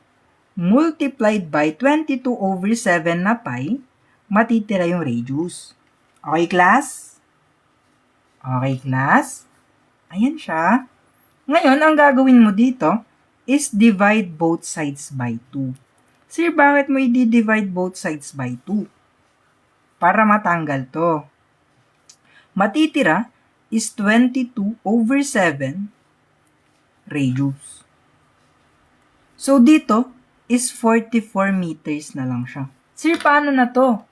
multiplied by 22 over 7 na pi, matitira yung radius. Okay, class? Okay, class? Ayan siya. Ngayon, ang gagawin mo dito is divide both sides by 2. Sir, bakit mo i-divide both sides by 2? Para matanggal to. Matitira is 22 over 7 radius. So, dito is 44 meters na lang siya. Sir, paano na to?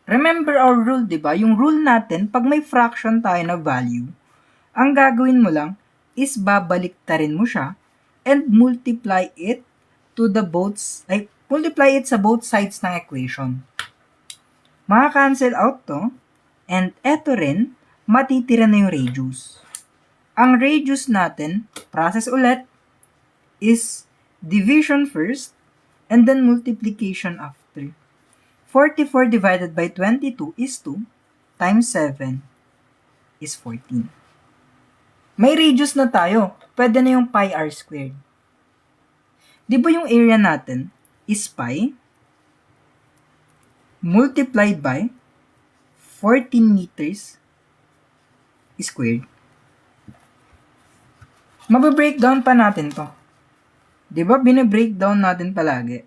Remember our rule, di ba? Yung rule natin, pag may fraction tayo na value, ang gagawin mo lang is babaliktarin mo siya and multiply it to the multiply it sa both sides ng equation. Maka-cancel out to, and eto rin, matitira na yung radius. Ang radius natin, process ulit, is division first, and then multiplication after. 44 divided by 22 is 2, times 7 is 14. May radius na tayo. Pwede na yung pi r squared. Di ba yung area natin is pi multiplied by 14 meters squared. Mabe-breakdown pa natin to. Di ba bine-breakdown natin palagi?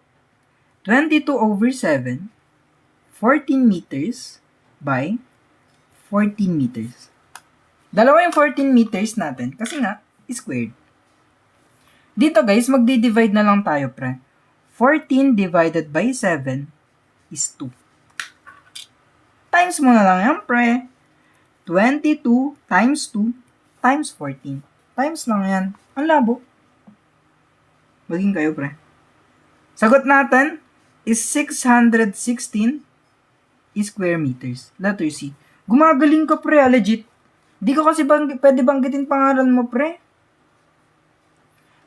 22 over 7, 14 meters by 14 meters. Dalawa yung 14 meters natin kasi nga, squared. Dito guys, magdi-divide na lang tayo, pre. 14 divided by 7 is 2. Times mo na lang yan, pre. 22 times 2 times 14. Times lang yan. Ang labo. Maging kayo, pre. Sagot natin is 616 square meters. Letter C. Gumagaling ka, pre. Legit. Di ko kasi pwede banggitin pangalan mo, pre.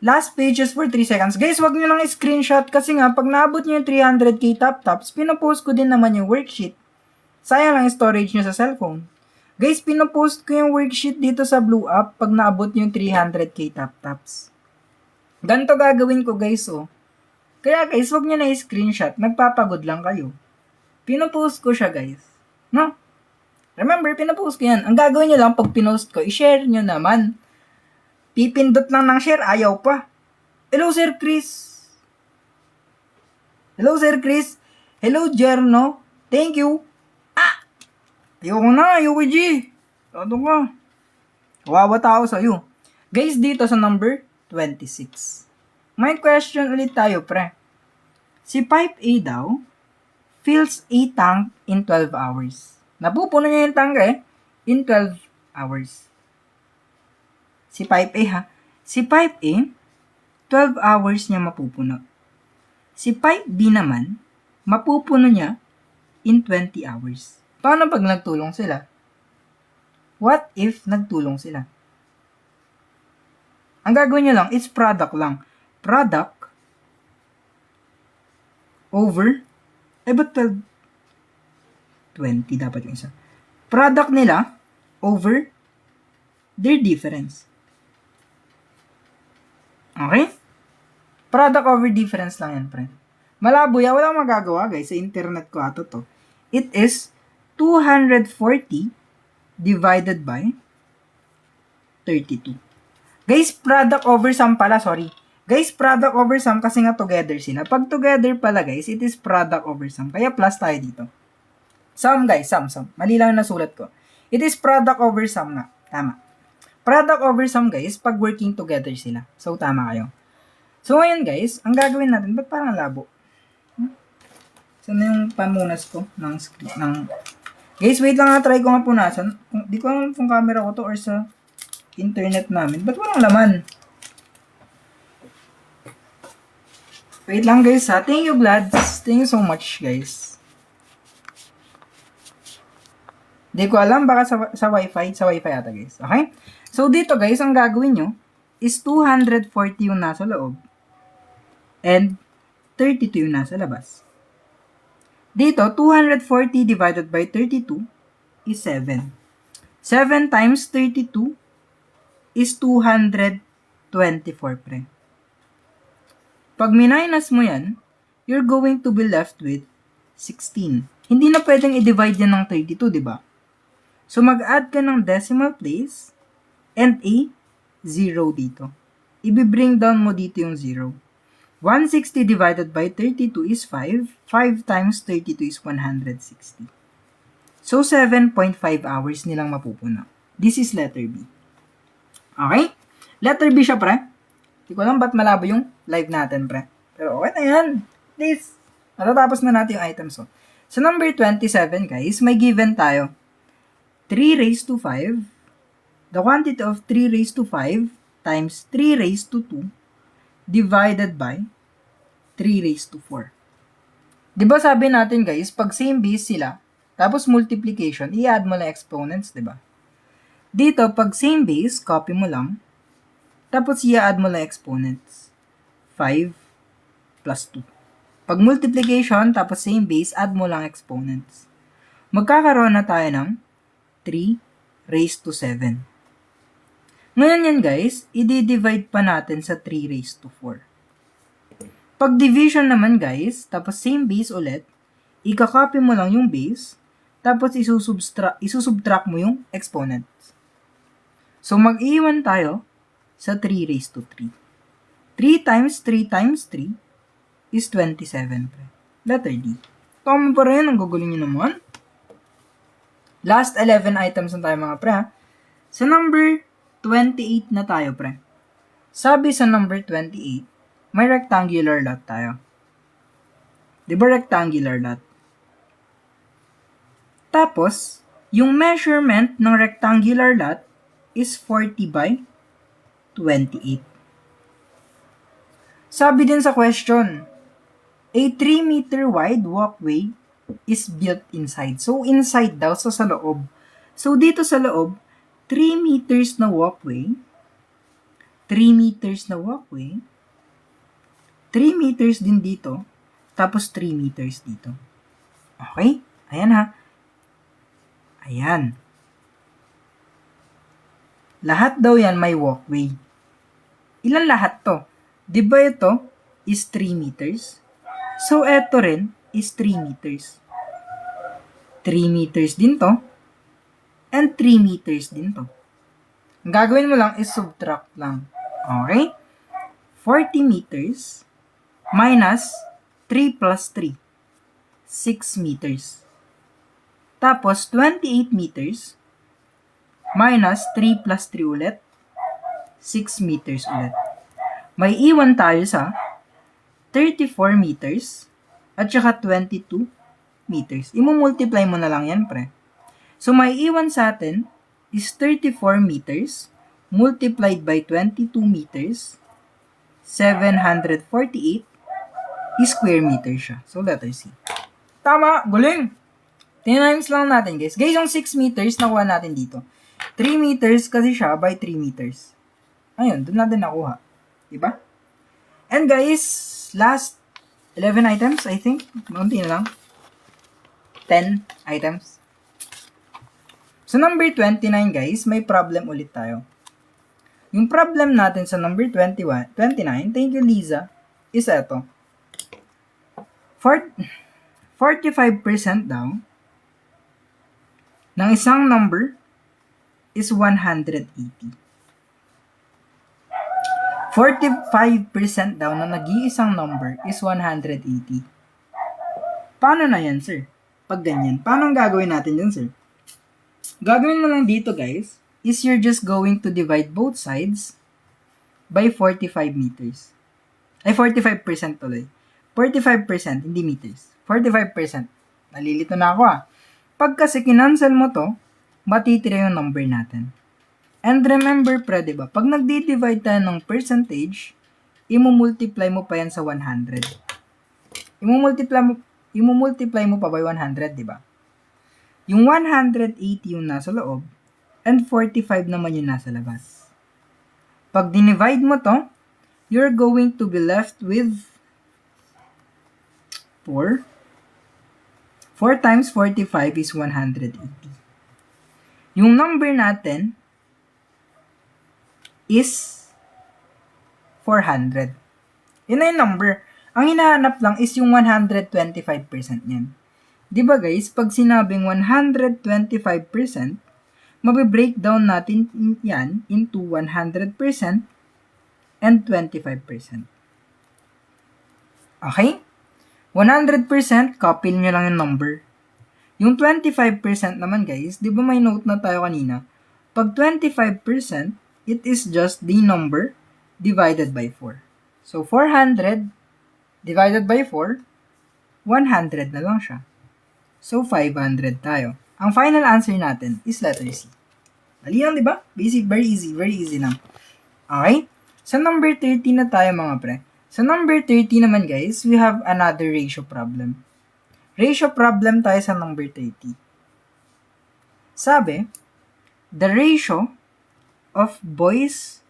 Last pages for 3 seconds. Guys, wag nyo lang screenshot kasi nga, pag naabot nyo yung 300k top-tops, pinapost ko din naman yung worksheet. Sayang lang storage nyo sa cellphone. Guys, pinopost ko yung worksheet dito sa Blue App pag naabot yung 300k tap-taps. Ganito gagawin ko guys, oh. Kaya guys, wag nyo na i-screenshot. Nagpapagod lang kayo. Pinopost ko siya guys. No? Remember, pinopost ko yan. Ang gagawin nyo lang pag pinost ko, i-share nyo naman. Pipindot lang ng share, ayaw pa. Hello, Sir Chris. Hello, Sir Chris. Hello, Jerno. Thank you. Ayoko G. Ano ka? Kawawa tao sa'yo. Guys, dito sa number 26. May question ulit tayo, pre. Si Pipe A daw, fills a tank in 12 hours. Napupuno niya yung tank in 12 hours. Si Pipe A ha. Si Pipe A, 12 hours niya mapupuno. Si Pipe B naman, mapupuno niya in 20 hours. Paano pag nagtulong sila? What if nagtulong sila? Ang gagawin niyo lang is product lang. Product over, ba't 12? 20 dapat yung isa. Product nila over their difference. Okay? Product over difference lang yan, friend. Malabo yan. Walang magagawa, guys. Sa internet ko ato to. It is 240 divided by 32. Guys, product over sum pala, sorry. Guys, product over sum kasi nga together sila. Pag together pala, guys, it is product over sum. Kaya plus tayo dito. Sum, guys, sum. Mali lang yung nasulat ko. It is product over sum nga. Tama. Product over sum, guys, pag working together sila. So, tama kayo. So, ngayon, guys, ang gagawin natin, ba't parang labo? Saan na yung pamunas ko ng script, Guys, wait lang try ko nga punasan. Di ko alam kung camera ko to or sa internet namin. Ba't walang laman? Wait lang guys ha. Thank you, Glads. Thank you so much, guys. Di ko alam. Baka sa wifi. Sa wifi ata, guys. Okay? So, dito guys, ang gagawin nyo is 240 yung nasa loob. And 32 yung nasa labas. Dito, 240 divided by 32 is 7. 7 times 32 is 224, pre. Pag minus mo yan, you're going to be left with 16. Hindi na pwedeng i-divide yan ng 32, di ba? So, mag-add ka ng decimal place and a 0 dito. I-bring down mo dito yung 0. 160 divided by 32 is 5. 5 times 32 is 160. So, 7.5 hours nilang mapupuno. This is letter B. Okay? Letter B siya, pre. Hindi ko alam ba't malabo yung live natin, pre. Pero okay na yan. Please. Matatapos na natin yung items. So, number 27, guys, may given tayo. 3 raised to 5. The quantity of 3 raised to 5 times 3 raised to 2 divided by 3 raised to 4. Diba sabi natin guys, pag same base sila, tapos multiplication, i-add mo lang exponents, diba? Dito, pag same base, copy mo lang, tapos i-add mo lang exponents. 5 plus 2. Pag multiplication, tapos same base, add mo lang exponents. Magkakaroon na tayo ng 3 raised to 7. Ngayon yan guys, i-divide pa natin sa 3 raised to 4. Pag division naman guys, tapos same base ulit, i-copy mo lang yung base, tapos isusubtract mo yung exponents. So mag-iwan tayo sa 3 raised to 3. 3 times 3 times 3 is 27. Letter D. Tama pa rin, ang guguling nyo naman. Last 11 items na tayo mga pre. Sa number 28 na tayo, pre. Sabi sa number 28, may rectangular lot tayo. Di ba rectangular lot? Tapos, yung measurement ng rectangular lot is 40 by 28. Sabi din sa question, a 3 meter wide walkway is built inside. So, inside daw, sa loob. So, dito sa loob, 3 meters na walkway, 3 meters na walkway, 3 meters din dito, tapos 3 meters dito. Okay? Ayan ha. Ayan. lahat daw yan may walkway. Ilan lahat to? Di ba ito is 3 meters? So, ito rin is 3 meters. 3 meters din to. And 3 meters din to. Ang gagawin mo lang is subtract lang. Okay? 40 meters minus 3 plus 3. 6 meters. Tapos, 28 meters minus 3 plus 3 ulit. 6 meters ulit. May iwan tayo sa 34 meters at saka 22 meters. Imumultiply mo na lang yan, pre. So, may iwan sa atin is 34 meters multiplied by 22 meters, 748 square meters siya. So, letter C. Tama! Galing! Tinimes lang natin, guys. Guys, yung 6 meters nakuha natin dito. 3 meters kasi siya by 3 meters. Ayun, doon natin nakuha. Diba? And guys, last 11 items, I think. Maunti na lang. 10 items. Sa number 29, guys, may problem ulit tayo. Yung problem natin sa number 29, thank you, Liza, is eto. 45% daw ng isang number is 180. 45% daw na nag-iisang number is 180. Paano na yan, sir? Pag ganyan, paano ang gagawin natin dyan, sir? Gagawin mo lang dito, guys, is you're just going to divide both sides by 45 meters. Ay, 45% tuloy. 45%, hindi meters. 45%. Nalilito na ako, Pag kasi kinancel mo to, matitira yung number natin. And remember, pre, diba? Pag nagdi-divide tayo ng percentage, imumultiply mo pa yan sa 100. Imumultiply mo pa by 100, diba? Yung 180 yung nasa loob, and 45 naman yung nasa labas. Pag dinivide mo to, you're going to be left with 4. 4 times 45 is 180. Yung number natin is 400. Yun na yung number. Ang hinahanap lang is yung 125% niyan. Diba guys, pag sinabing 125%, mabe-breakdown natin yan into 100% and 25%. Okay? 100%, copy nyo lang yung number. Yung 25% naman guys, di ba may note na tayo kanina? Pag 25%, it is just the number divided by 4. So, 400 divided by 4, 100 na lang siya. So, 500 tayo. Ang final answer natin is letter C. Mali lang, di ba? Basic, very easy lang. Okay? Sa number 30 na tayo mga pre. Sa number 30 naman guys, we have another ratio problem. Ratio problem tayo sa number 30. Sabi, the ratio of boys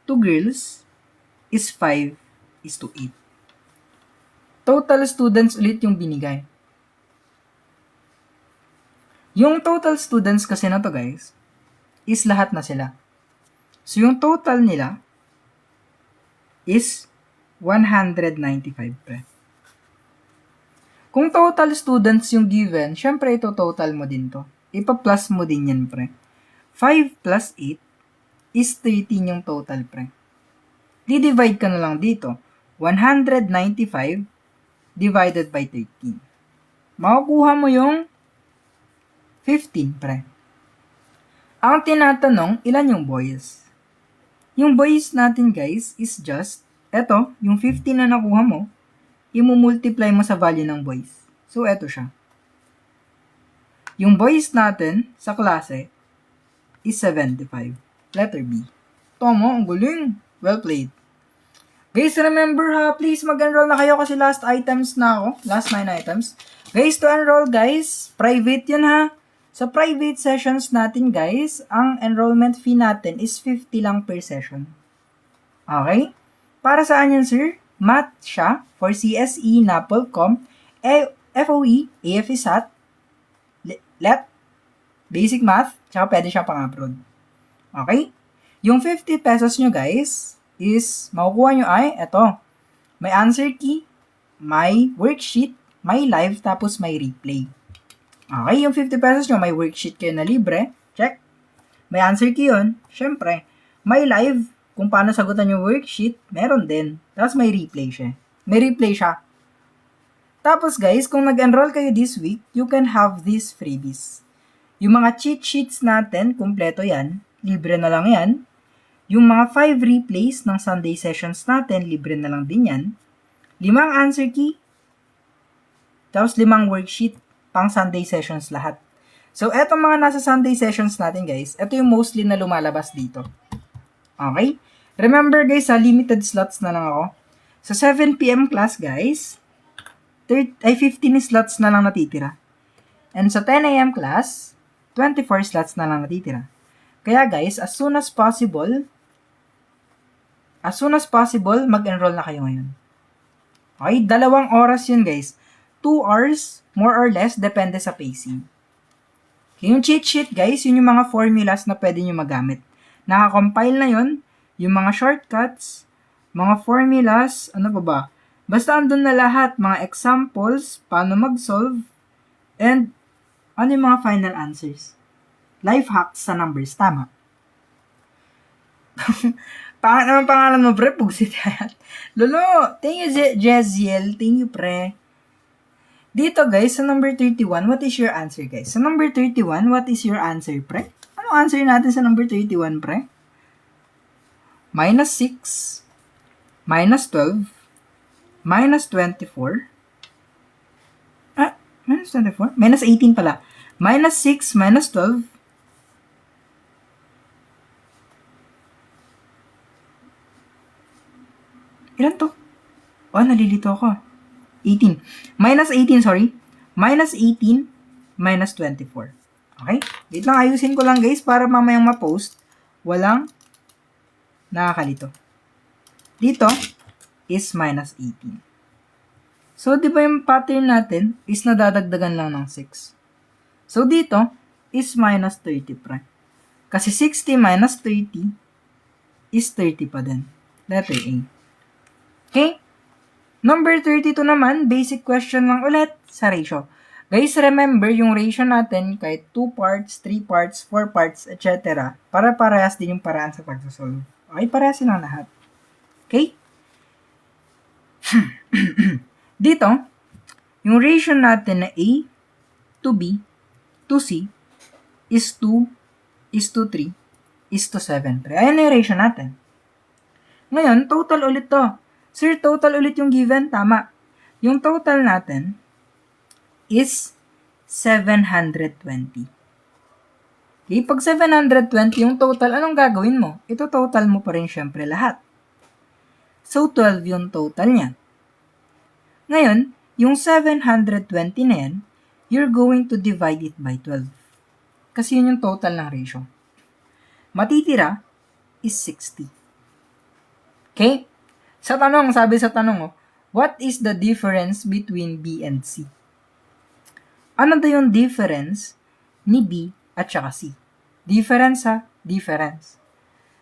to girls is 5:8. Total students ulit yung binigay. Yung total students kasi na to guys, is lahat na sila. So yung total nila is 195 pre. Kung total students yung given, syempre ito total mo din to. Ipa-plus mo din yan pre. 5 plus 8 is 13 yung total pre. Di-divide ka na lang dito. 195 divided by 13. Makukuha mo yung 15 pre. Ang tinatanong, ilan yung boys? Yung boys natin guys is just, eto, yung 15 na nakuha mo, imumultiply mo sa value ng boys. So, eto siya. Yung boys natin sa klase is 75. Letter B. Tomo, ang galing. Well played. Guys, remember please mag-enroll na kayo kasi last items na ako. Last 9 items. Guys, to enroll guys, private yun Sa private sessions natin guys, ang enrollment fee natin is 50 lang per session. Okay? Para saan yan sir? Math siya for CSE, NAPOLCOM, FOE, AFE SAT, LET, Basic Math, tsaka pwede siya pang-upload. Okay? Yung 50 pesos nyo guys is makukuha nyo ay eto. May answer key, may worksheet, may live, tapos may replay. Okay, yung 50 pesos nyo, may worksheet kayo na libre. Check. May answer key yun. Syempre, may live. Kung paano sagutan yung worksheet, meron din. Tapos may replay siya. May replay siya. Tapos guys, kung nag-enroll kayo this week, you can have these freebies. Yung mga cheat sheets natin, kumpleto yan. Libre na lang yan. Yung mga 5 replays ng Sunday sessions natin, libre na lang din yan. 5 answer key. Tapos 5 worksheet pang Sunday sessions lahat. So, etong mga nasa Sunday sessions natin guys, ito yung mostly na lumalabas dito. Okay? Remember guys, limited slots na lang ako. Sa 7 p.m. class guys, 15 slots na lang natitira. And sa 10 a.m. class, 24 slots na lang natitira. Kaya guys, as soon as possible, mag-enroll na kayo ngayon. Okay, 2 oras yun guys. 2 hours, more or less, depende sa pacing. Okay, yung cheat sheet guys, yun yung mga formulas na pwede nyo magamit. Nakakompile na yun, yung mga shortcuts, mga formulas, ano ba? Basta andun na lahat, mga examples, paano mag-solve, and ano yung mga final answers. Life hacks sa numbers, tama. Pangit naman pangalan mo, pre, pugsit yan. Lolo, thank you, Jeziel, thank you, pre. Dito, guys, sa number 31, what is your answer, guys? Sa number 31, what is your answer, pre? Ano answer natin sa number 31, pre? Minus 6, minus 12, minus 24. Minus 24? Minus 18 pala. Minus 6, minus 12. Ilan to? Nalilito ako. 18. Minus 18, sorry. Minus 18, minus 24. Okay? Wait lang, ayusin ko lang guys para mamayang ma-post. Walang nakakalito. Dito is minus 18. So, di ba yung pattern natin is nadadagdagan lang ng 6. So, dito is minus 30 pre. Kasi 60 minus 30 is 30 pa din. Letter A. Okay? Number 32 naman, basic question lang ulit sa ratio. Guys, remember yung ratio natin kahit 2 parts, 3 parts, 4 parts, etc. Para parehas din yung paraan sa pagsasolve. Okay, parehas silang lahat. Okay? Dito, yung ratio natin na A to B to C is 2 is to 3 is to 7. Ayan yung ratio natin. Ngayon, total ulit to. Sir, total ulit yung given? Tama. Yung total natin is 720. Okay, pag 720 yung total, anong gagawin mo? Ito total mo pa rin syempre lahat. So, 12 yung total niya. Ngayon, yung 720 na yan, you're going to divide it by 12. Kasi yun yung total ng ratio. Matitira is 60. Okay? Sa tanong, sabi sa tanong, what is the difference between B and C? Ano daw yung difference ni B at saka C? Difference ha? Difference.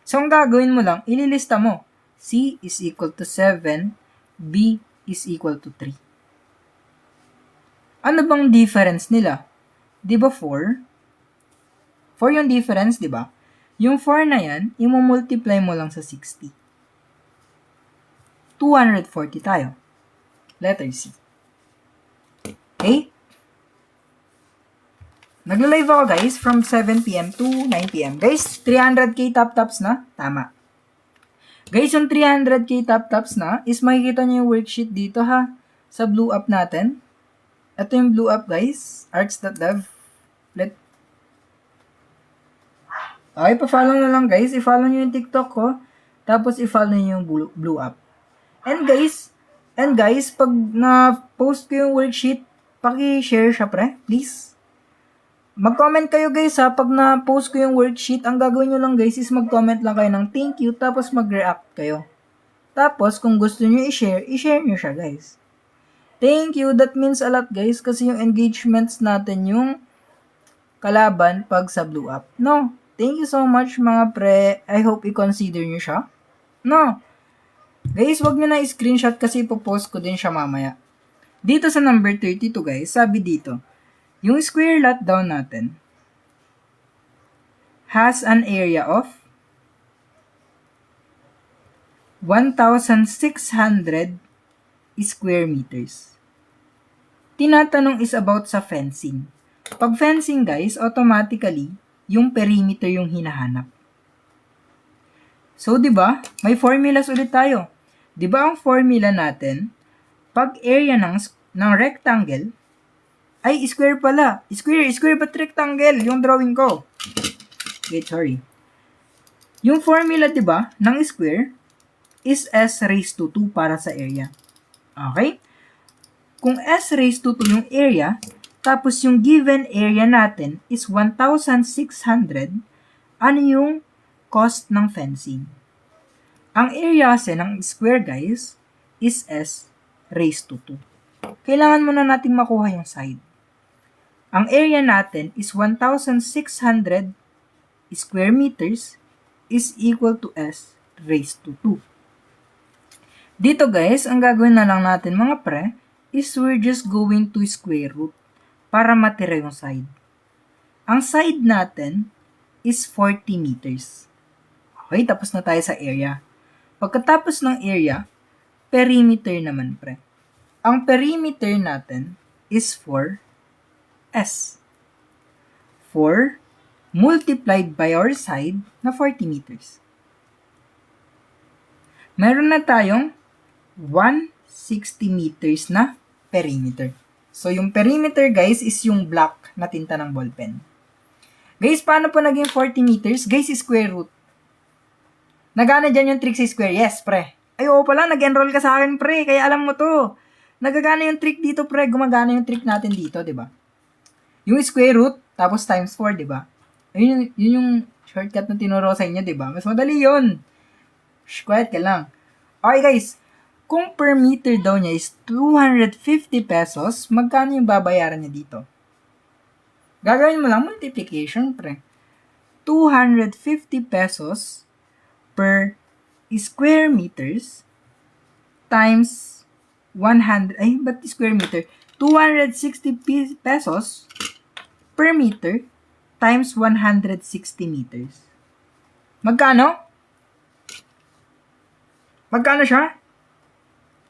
So, ang gagawin mo lang, ililista mo. C is equal to 7, B is equal to 3. Ano bang difference nila? Di ba 4? 4 yung difference, di ba? Yung 4 na yan, i-multiply mo lang sa 60. 240 tayo. Letter C. Okay? Nagla-live ako guys from 7 p.m. to 9 p.m. Guys, 300k top-tops na? Tama. Guys, yung 300k top-tops na is makikita nyo yung worksheet dito ha. Sa blue up natin. Ito yung blue up guys. arts.dev. Okay, pa-follow na lang guys. I-follow nyo yung TikTok ko. Tapos i-follow nyo yung blue up. And guys, pag na-post ko yung worksheet, paki-share siya pre, please. Mag-comment kayo guys ha, pag na-post ko yung worksheet, ang gagawin nyo lang guys is mag-comment lang kayo ng thank you, tapos mag-react kayo. Tapos, kung gusto nyo i-share nyo siya guys. Thank you, that means a lot guys, kasi yung engagements natin yung kalaban pag sa blue up. No? Thank you so much mga pre. I hope i-consider nyo siya. No. Guys, wag nyo na i-screenshot kasi ipopost ko din siya mamaya. Dito sa number 32 guys, sabi dito, yung square lot daw natin has an area of 1,600 square meters. Tinatanong is about sa fencing. Pag fencing guys, automatically, yung perimeter yung hinahanap. So, di ba? May formulas ulit tayo. Di ba ang formula natin, pag area ng rectangle, ay square pala. Square ba't rectangle? Yung drawing ko. Wait, sorry. Yung formula, di ba, ng square is s raised to 2 para sa area. Okay? Kung s raised to 2 yung area, tapos yung given area natin is 1,600, ano yung cost ng fencing? Ang area kasi ng square, guys, is s raised to 2. Kailangan muna natin makuha yung side. Ang area natin is 1,600 square meters is equal to s raised to 2. Dito, guys, ang gagawin na lang natin, mga pre, is we're just going to square root para matira yung side. Ang side natin is 40 meters. Okay, tapos na tayo sa area. Pagkatapos ng area, perimeter naman, pre. Ang perimeter natin is 4s. 4 multiplied by our side na 40 meters. Meron na tayong 160 meters na perimeter. So, yung perimeter, guys, is yung block na tinta ng ballpen. Guys, paano po naging 40 meters? Guys, square root. Nagana dyan yung trick sa square? Yes, pre. Ay, oo pala, nag-enroll ka sa akin, pre. Kaya alam mo to. Nagagana yung trick dito, pre. Gumagana yung trick natin dito, di ba? Yung square root, tapos times 4, di ba? Yun yung shortcut na tinuro sa inyo, di ba? Mas madali yun. Shh, quiet ka lang. Okay, guys. Kung per meter daw niya is 250 pesos, magkano yung babayaran niya dito? Gagawin mo lang multiplication, pre. 250 pesos per square meters times 100, ay, ba't square meter? 260 pesos per meter times 160 meters. Magkano? Magkano siya?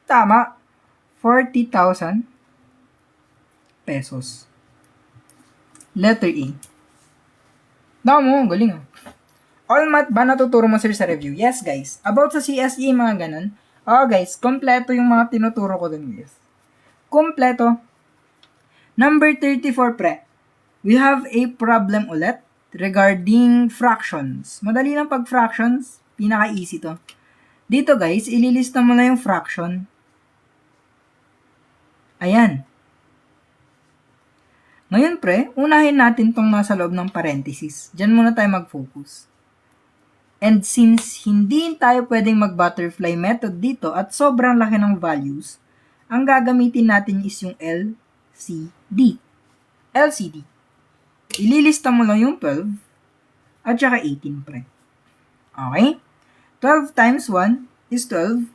Tama. 40,000 pesos. Letter A. Damo, galing ah. All math ba natuturo mo sir sa review? Yes guys. About sa CSE, mga ganun. Oh guys, kompleto yung mga tinuturo ko dun guys. Kompleto. Number 34 pre. We have a problem ulit regarding fractions. Madali lang pag fractions. Pinaka-easy to. Dito guys, ililista mo na yung fraction. Ayan. Ngayon pre, unahin natin tong nasa loob ng parenthesis. Diyan muna tayo mag-focus. And since hindi tayo pwedeng mag-butterfly method dito at sobrang laki ng values, ang gagamitin natin is yung LCD. LCD. Ililista mo lang yung 12 at saka 18 pre. Okay? 12 times 1 is 12.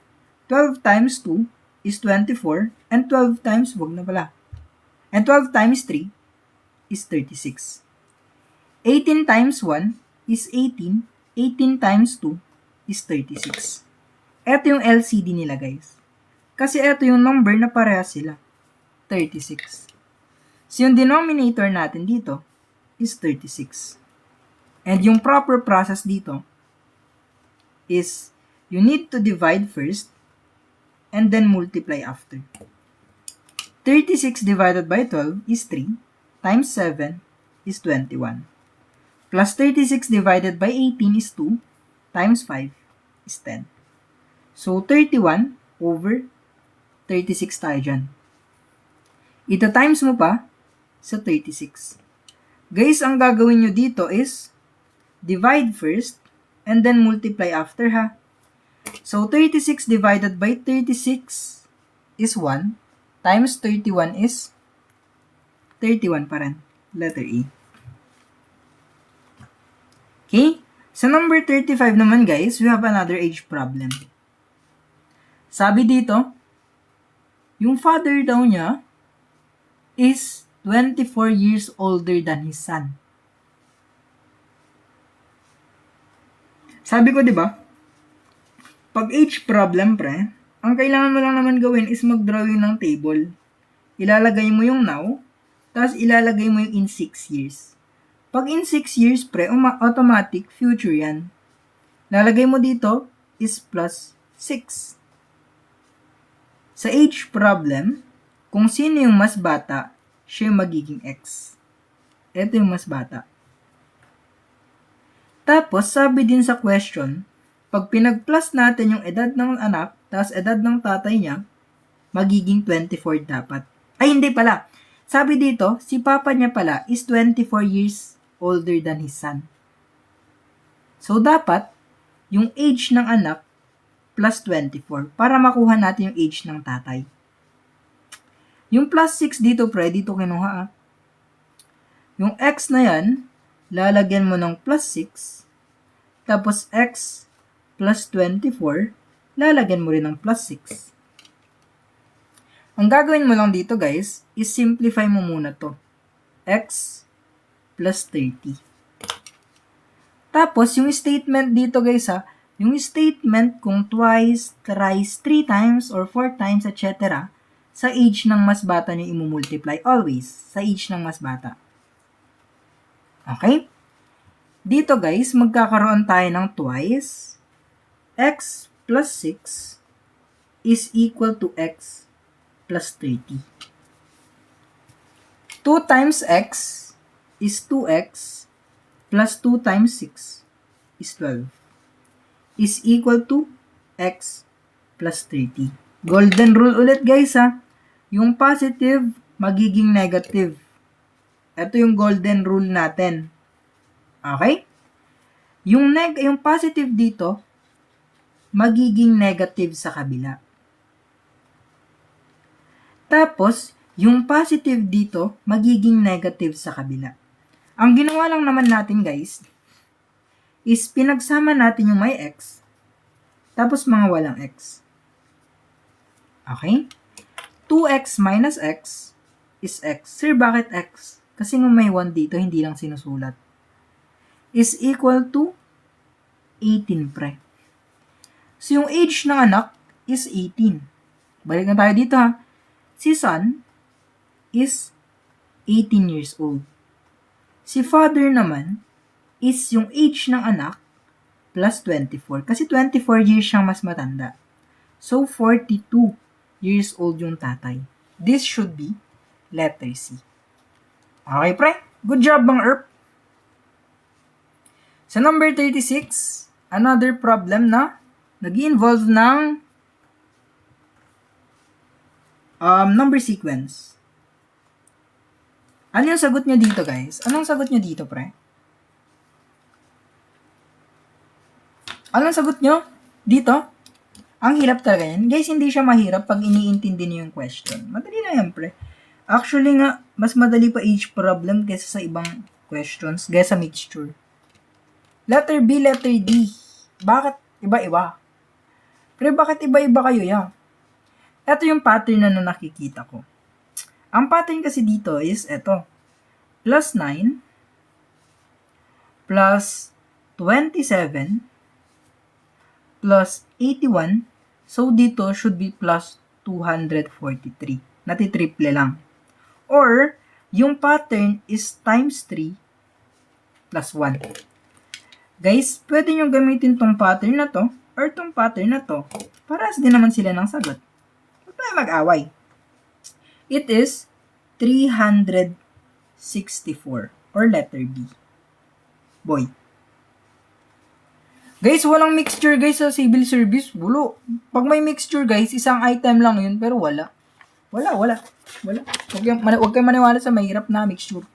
12 times 2 is 24. And 12 times, wag na pala. And 12 times 3 is 36. 18 times 1 is 18. 18 times 2 is 36. Ito yung LCD nila, guys. Kasi ito yung number na parehas sila. 36. So, yung denominator natin dito is 36. And yung proper process dito is you need to divide first and then multiply after. 36 divided by 12 is 3 times 7 is 21. Plus 36 divided by 18 is 2 times 5 is 10. So, 31 over 36 tayo dyan. Ito times mo pa sa 36. Guys, ang gagawin nyo dito is divide first and then multiply after ha. So, 36 divided by 36 is 1 times 31 is 31 pa rin. Letter E. Okay? Sa number 35 naman guys, we have another age problem. Sabi dito, yung father daw niya is 24 years older than his son. Sabi ko, di ba? Pag age problem, pre, ang kailangan mo lang naman gawin is mag-drawing ng table. Ilalagay mo yung now, tapos ilalagay mo yung in 6 years. Pag in 6 years, pre, automatic future yan. Lalagay mo dito is plus 6. Sa age problem, kung sino yung mas bata, siya yung magiging X. Ito yung mas bata. Tapos, sabi din sa question, pag pinag-plus natin yung edad ng anak, tapos edad ng tatay niya, magiging 24 dapat. Ay, hindi pala. Sabi dito, si papa niya pala is 24 years older than his son. So, dapat, yung age ng anak plus 24 para makuha natin yung age ng tatay. Yung plus 6 dito, pre, dito kinuha. Yung x na yan, lalagyan mo ng plus 6, tapos x plus 24, lalagyan mo rin ng plus 6. Ang gagawin mo lang dito, guys, is simplify mo muna to. X plus 30. Tapos, yung statement dito, guys, yung statement kung twice, thrice, 3 times, or 4 times, etc., sa age ng mas bata niyo imumultiply. Always, sa age ng mas bata. Okay? Dito, guys, magkakaroon tayo ng twice. X plus 6 is equal to x plus 30. 2 times x is 2x plus 2 times 6 is 12. Is equal to x plus 30. Golden rule ulit, guys, Yung positive, magiging negative. Ito yung golden rule natin. Okay? Yung positive dito, magiging negative sa kabila. Tapos, yung positive dito, magiging negative sa kabila. Ang ginawa lang naman natin, guys, is pinagsama natin yung may x, tapos mga walang x. Okay? 2x minus x is x. Sir, bakit x? Kasi kung may 1 dito, hindi lang sinusulat. Is equal to 18, pre. So, yung age ng anak is 18. Balik na tayo dito, Si son is 18 years old. Si father naman is yung age ng anak plus 24. Kasi 24 years siyang mas matanda. So, 42 years old yung tatay. This should be letter C. Okay, pre? Good job, Bang Erp. Sa number 36, another problem na nag-involve ng number sequence. Ano yung sagot nyo dito, guys? Anong sagot nyo dito, pre? Anong sagot nyo dito? Ang hirap talaga yan. Guys, hindi siya mahirap pag iniintindi niyo yung question. Madali lang yan, pre. Actually nga, mas madali pa each problem kaysa sa ibang questions, kaysa sa mixture. Letter B, letter D. Bakit iba-iba? Pre, bakit iba-iba kayo yan? Ito yung pattern na nakikita ko. Ang pattern kasi dito is ito. Plus 9, plus 27, plus 81, so dito should be plus 243. Natitriple lang. Or, yung pattern is times 3 plus 1. Guys, pwede nyo gamitin tong pattern na to or tong pattern na to. Parehas din naman sila ng sagot. Huwag tayo mag-away. It is 364 or letter B. Boy. Guys, walang mixture guys sa civil service. Bulo. Pag may mixture guys, isang item lang yun, pero wala. Wala. Huwag kayo maniwala sa mahirap na mixture.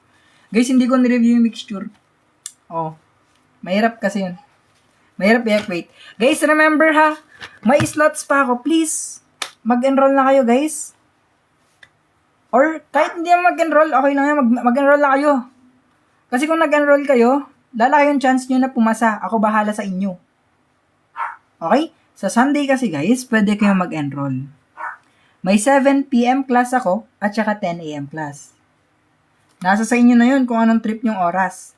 Guys, hindi ko nireview yung mixture. Oh. Mahirap kasi yun. Mahirap i-equate. Guys, remember may slots pa ako. Please, mag-enroll na kayo guys. Or kahit hindi mag-enroll, okay lang yan. Mag-enroll na kayo. Kasi kung nag-enroll kayo, lalaki yung chance nyo na pumasa. Ako bahala sa inyo. Okay? Sa Sunday kasi guys, pwede kayong mag-enroll. May 7 p.m. class ako at saka 10 a.m. class. Nasa sa inyo na yun kung anong trip yung oras.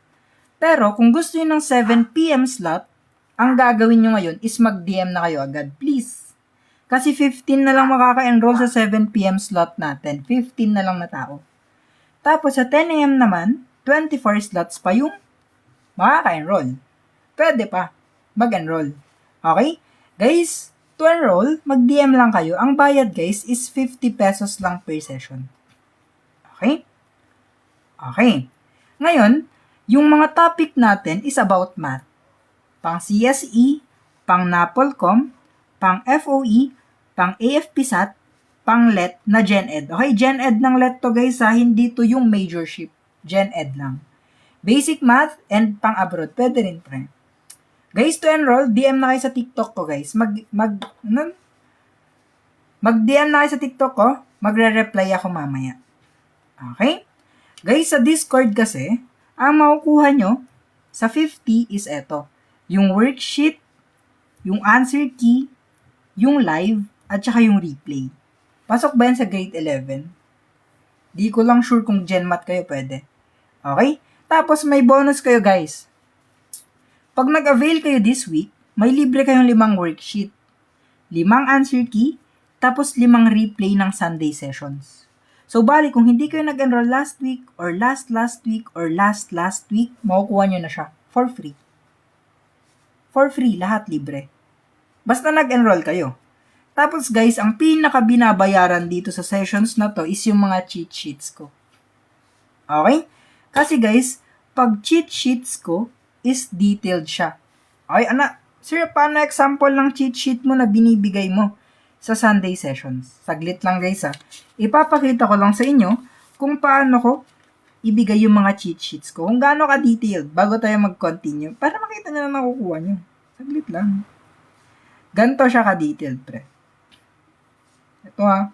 Pero kung gusto nyo ng 7 p.m. slot, ang gagawin nyo ngayon is mag-DM na kayo agad, please. Kasi 15 na lang makaka-enroll sa 7 p.m. slot natin. 15 na lang na tao. Tapos sa 10 a.m. naman, 24 slots pa yung makaka-enroll. Pwede pa mag-enroll. Okay? Guys, to enroll, mag-DM lang kayo. Ang bayad guys is 50 pesos lang per session. Okay? Okay. Ngayon, yung mga topic natin is about math. Pang CSE, pang NAPOLCOM, pang FOE, pang AFPSAT, pang LET na Gen Ed. Okay, Gen Ed ng LET to guys ha, hindi to yung majorship. Gen Ed lang. Basic math and pang abroad. Pwede rin pre. Guys, to enroll, DM na kayo sa TikTok ko guys. Mag-DM na kayo sa TikTok ko, magre-reply ako mamaya. Okay? Guys, sa Discord kasi, ang makukuha nyo sa 50 is eto. Yung worksheet, yung answer key, yung live, at saka yung replay. Pasok ba yan sa grade 11? Di ko lang sure kung Gen Math kayo pwede. Okay? Tapos may bonus kayo guys. Pag nag-avail kayo this week, may libre kayong 5 worksheet, 5 answer key, tapos 5 replay ng Sunday sessions. So, bali, kung hindi kayo nag-enroll last week, or last week, or last week, makukuha nyo na siya for free. For free, lahat libre. Basta nag-enroll kayo. Tapos guys, ang pinaka-binabayaran dito sa sessions na to is yung mga cheat sheets ko. Okay? Kasi guys, pag cheat sheets ko is detailed siya. Okay, sir, paano example ng cheat sheet mo na binibigay mo sa Sunday sessions? Saglit lang guys ha. Ipapakita ko lang sa inyo kung paano ko ibigay yung mga cheat sheets ko. Kung gaano ka-detailed bago tayo mag-continue. Para makita nyo na nakukuha nyo. Saglit lang. Ganto siya ka-detailed, pre. Ito ha.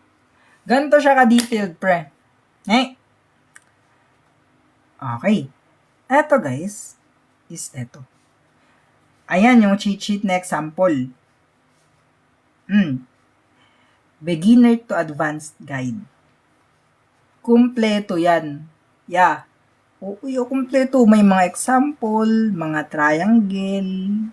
Ganto siya ka-detailed, pre. Okay. Eto guys, is eto. Ayan yung cheat sheet na example. Beginner to advanced guide. Kumpleto yan. Yeah. Oo, kumpleto. May mga example, mga triangle.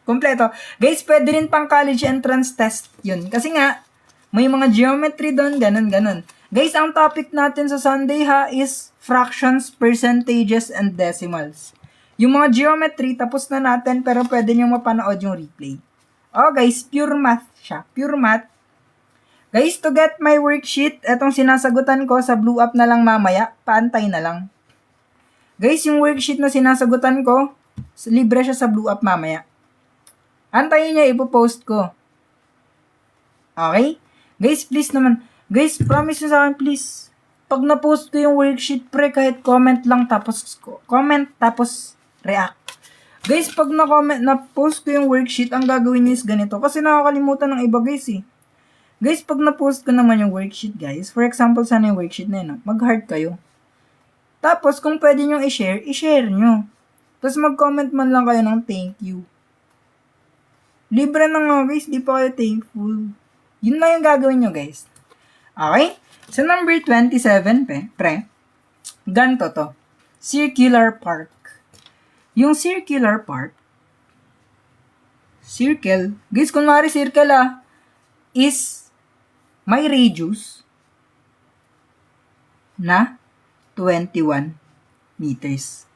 Kumpleto. Guys, pwede rin pang college entrance test yun. Kasi nga, may mga geometry doon, ganun. Guys, ang topic natin sa Sunday ha is fractions, percentages, and decimals. Yung mga geometry, tapos na natin, pero pwede nyo mapanood yung replay. Oh guys, pure math siya. Pure math. Guys, to get my worksheet, etong sinasagutan ko sa Blue Up na lang mamaya, paantay na lang. Guys, yung worksheet na sinasagutan ko, libre siya sa Blue Up mamaya. Antayin niya, ipopost ko. Okay? Guys, please naman. Guys, promise nyo sa akin, please. Pag na-post ko yung worksheet, pre, kahit comment lang, tapos react. Guys, pag na-post ko yung worksheet, ang gagawin niyo is ganito. Kasi nakakalimutan ng iba, guys, eh. Guys, pag na-post ko naman yung worksheet, guys, for example, sana yung worksheet na yun, mag-heart kayo. Tapos, kung pwede nyo i-share nyo. Tapos, mag-comment man lang kayo ng thank you. Libre na nga, guys, di pa kayo thankful. Yun lang yung gagawin nyo, guys. Okay? So, number 27, pre, ganito to. Circular part. Yung circular part, circle, guys, kunwari circle is may radius na 21 meters.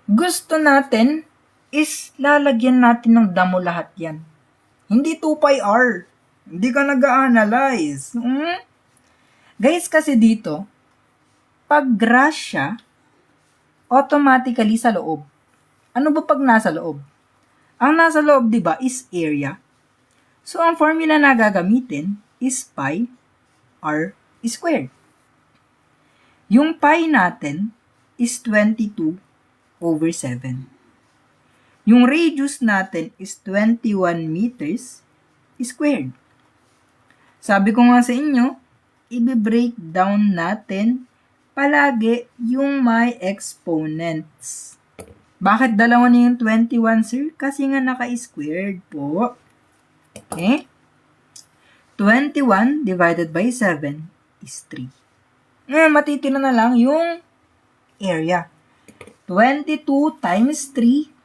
Gusto natin is lalagyan natin ng damo lahat yan. Hindi 2πr. Hindi ka nag-a-analyze. Guys, kasi dito, pag grass siya, automatically sa loob. Ano ba pag nasa loob? Ang nasa loob, di ba, is area. So, ang formula na gagamitin is pi r squared. Yung pi natin is 22/7. Yung radius natin is 21 meters squared. Sabi ko nga sa inyo, i-break down natin palagi yung may exponents. Bakit dalawa na yung 21, sir? Kasi nga naka-squared po. Okay? 21 divided by 7 is 3. Ngayon, matitira na lang yung area. 22 times 3.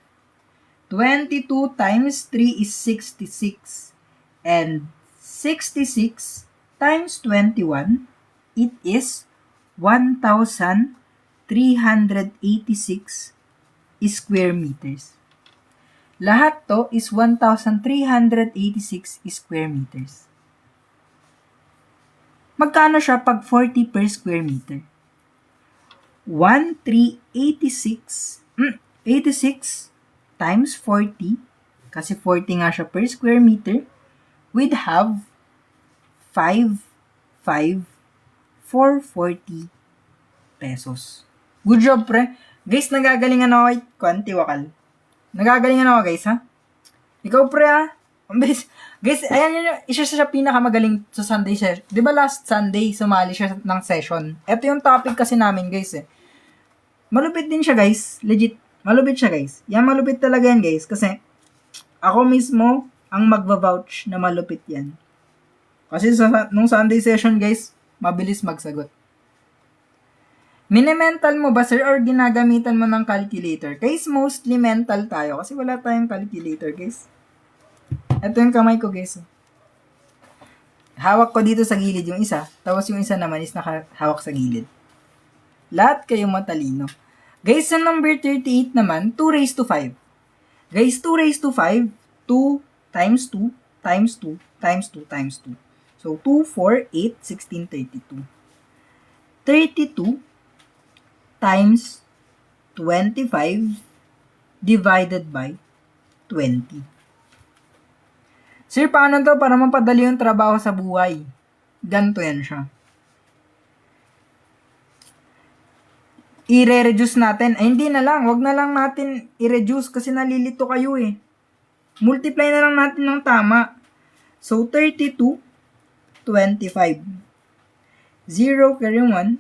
22 times 3 is 66. And 66 times 21, it is 1,386 square meters. Lahat to is 1,386 square meters. Magkano siya pag 40 per square meter? 1,386 86 times 40, kasi 40 nga siya per square meter, we'd have 5,440 pesos. Good job, pre. Guys, nagagalingan ako kay Kwanti Wakal. Nagagalingan ako, guys, ha? Ikaw, pre, ha? Guys, ayan yun, isa siya pinakamagaling sa Sunday session. Di ba last Sunday, sumali siya ng session? Ito yung topic kasi namin, guys, eh. Malupit din siya, guys. Legit. Malupit siya, guys. Yan, malupit talaga yan, guys. Kasi, ako mismo, ang magva-vouch na malupit yan. Kasi nung Sunday session, guys, mabilis magsagot. Mini-mental mo ba, sir, or ginagamitan mo ng calculator? Guys, mostly mental tayo kasi wala tayong calculator, guys. Ito yung kamay ko, guys. Hawak ko dito sa gilid yung isa, tapos yung isa naman is nakahawak sa gilid. Lahat kayo matalino. Guys, sa number 38 naman, 2 raised to 5. Guys, 2 raised to 5, 2 times 2 times 2 times 2 times 2. So, 2, 4, 8, 16, 32. 32 times 25 divided by 20. Sir, paano to para mapadali yung trabaho sa buhay? Ganito yan siya. I-reduce natin. Ay, hindi na lang. Wag na lang natin i-reduce kasi nalilito kayo eh. Multiply na lang natin ng tama. So, 32, 25. 0, carry 1,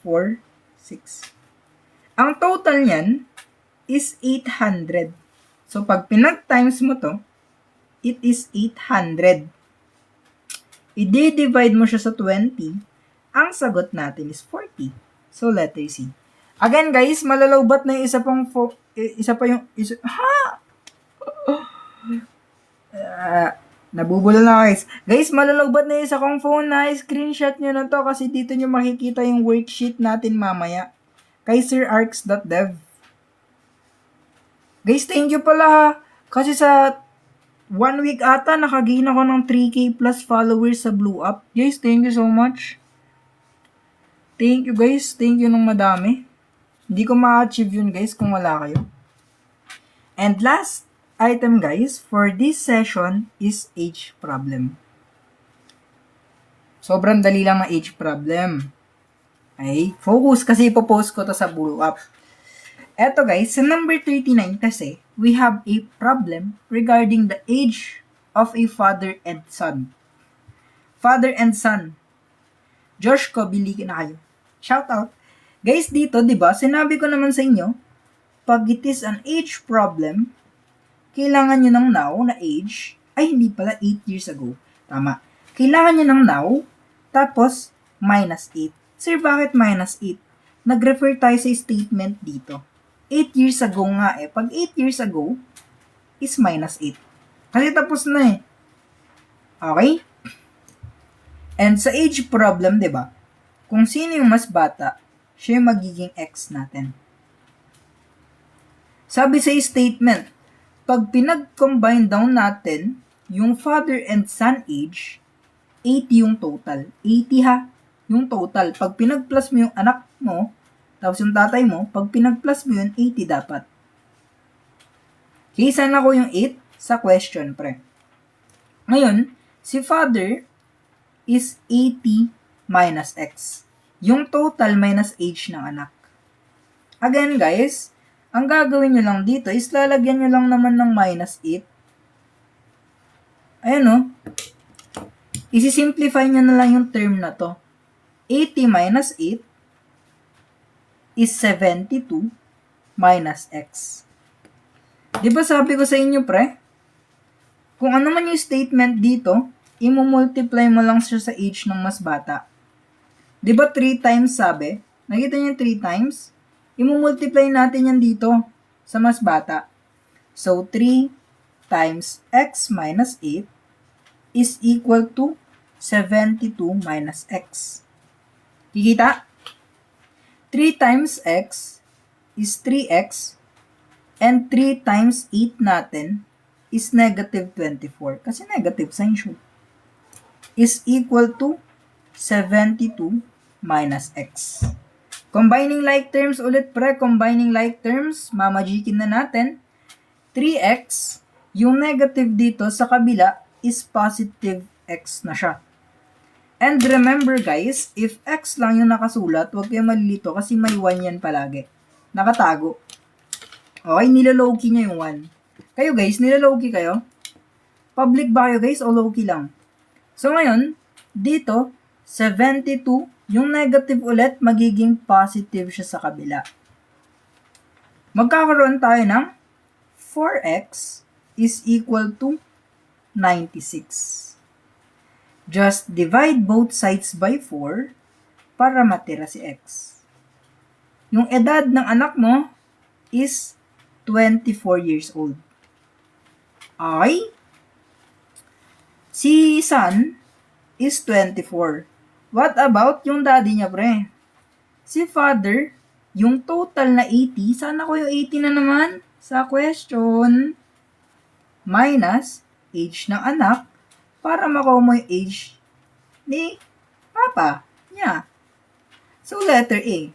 4, 6. Ang total niyan is 800. So, pag pinag-times mo to, it is 800. I-divide mo siya sa 20, ang sagot natin is 40. So, letter C. Again, guys, malalawbat na yung nabubula na, guys. Guys, malalawbat na yung isa kong phone na screenshot nyo na to kasi dito nyo makikita yung worksheet natin mamaya. Kay sirarcs.dev. Guys, thank you pala ha. Kasi sa 1 week ata, nakagain ako ng 3K plus followers sa Blue Up. Guys, thank you so much. Thank you, guys. Thank you ng madami. Hindi ko ma-achieve yun, guys, kung wala kayo. And last item, guys, for this session is age problem. Sobrang dali lang ng age problem. Okay? Focus kasi ipopost ko to sa Blue Up. Eto, guys, sa number 39 kasi, we have a problem regarding the age of a father and son. Father and son. Josh ko, bilikin na kayo. Shout out. Guys, dito, di ba, sinabi ko naman sa inyo, pag it is an age problem, kailangan nyo ng now na age, ay hindi pala 8 years ago. Tama. Kailangan nyo ng now, tapos minus 8. Sir, bakit minus 8? Nag-refer tayo sa statement dito. 8 years ago nga eh. Pag 8 years ago, is minus 8. Kasi tapos na eh. Okay? And sa age problem, di ba? Kung sino yung mas bata, siya yung magiging X natin. Sabi sa statement, pag pinag-combine down natin, yung father and son age, 80 yung total. 80 ha, yung total. Pag pinag-plus mo yung anak mo, tapos yung tatay mo, pag pinag-plus mo yun, 80 dapat. Okay, sana ko yung 8 sa question, pre. Ngayon, si father is 80 minus x. Yung total minus age ng anak. Again, guys, ang gagawin nyo lang dito is lalagyan nyo lang naman ng minus 8. Ayan o. Isi-simplify nyo na lang yung term na to. 80 minus 8 is 72 minus x. Di ba sabi ko sa inyo, pre? Kung ano man yung statement dito, i-multiply mo lang siya sa age ng mas bata. Di ba 3 times sabi? Nakita niyo yung 3 times? I-multiply natin yan dito sa mas bata. So, 3 times x minus 8 is equal to 72 minus x. Kikita? 3 times x is 3x and 3 times 8 natin is negative 24. Kasi negative sign siya. Is equal to 72 minus x. Combining like terms ulit, pre. Combining like terms, mamajikin na natin. 3x, yung negative dito sa kabila is positive x na siya. And remember guys, if x lang yung nakasulat, huwag kayong malilito kasi may 1 yan palagi. Nakatago. Okay, nilolow-key niya yung 1. Kayo guys, nilolow-key kayo? Public ba kayo guys o low-key lang? So ngayon, dito, 72, yung negative ulit, magiging positive siya sa kabila. Magkakaroon tayo ng 4x is equal to 96. Just divide both sides by 4 para matira si x. Yung edad ng anak mo is 24 years old. Okay? Si son is 24. What about yung daddy niya, pre? Si father, yung total na 80, sana ko yung 80 na naman sa question, minus age ng anak, para makuha mo yung age ni papa niya. So, letter A.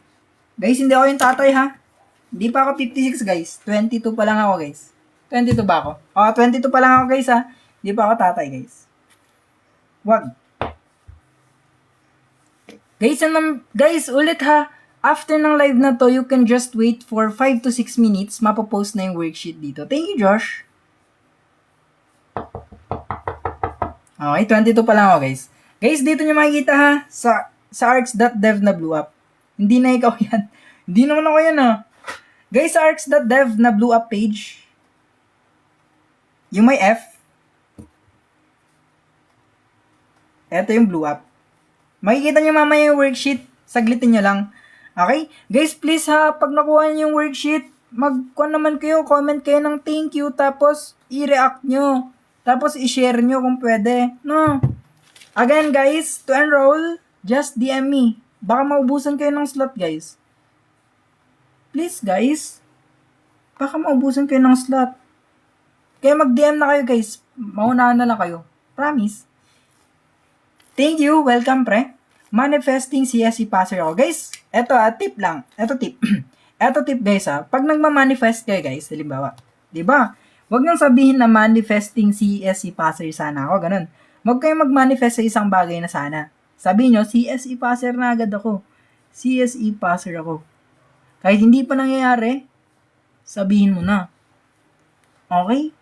Guys, hindi ako yung tatay, ha? Hindi pa ako 56, guys. 22 pa lang ako, guys. 22 ba ako? 22 pa lang ako, guys, ha? Hindi pa ako tatay, guys. Wag. Guys, ulit, ha? After ng live na to, you can just wait for 5 to 6 minutes. Mapopost na yung worksheet dito. Thank you, Josh. Okay, 22 pa lang ako, guys. Guys, dito nyo makikita, ha? Sa arcs.dev na blew up. Hindi na ikaw yan. Hindi naman ako yan, ha? Guys, sa arcs.dev na blew up page, yung may F, eto yung blew up. Makikita nyo mamaya yung worksheet. Saglitin nyo lang. Okay? Guys, please ha, pag nakuha nyo yung worksheet, mag-kuha naman kayo, comment kayo ng thank you, tapos i-react nyo. Tapos i-share nyo kung pwede. No. Again, guys, to enroll, just DM me. Baka maubusan kayo ng slot, guys. Please, guys. Baka maubusan kayo ng slot. Kaya mag-DM na kayo, guys. Maunahan na lang kayo. Promise. Thank you. Welcome, pre. Manifesting CSE passer ako. Guys, eto tip lang. Eto tip. Eto tip, guys, ha. Pag nagma-manifest kayo, guys, halimbawa, diba? Huwag nang sabihin na manifesting CSE passer sana ako. Ganun. Huwag kayong mag-manifest sa isang bagay na sana. Sabihin nyo, CSE passer na agad ako. CSE passer ako. Kahit hindi pa nangyayari, sabihin mo na. Okay?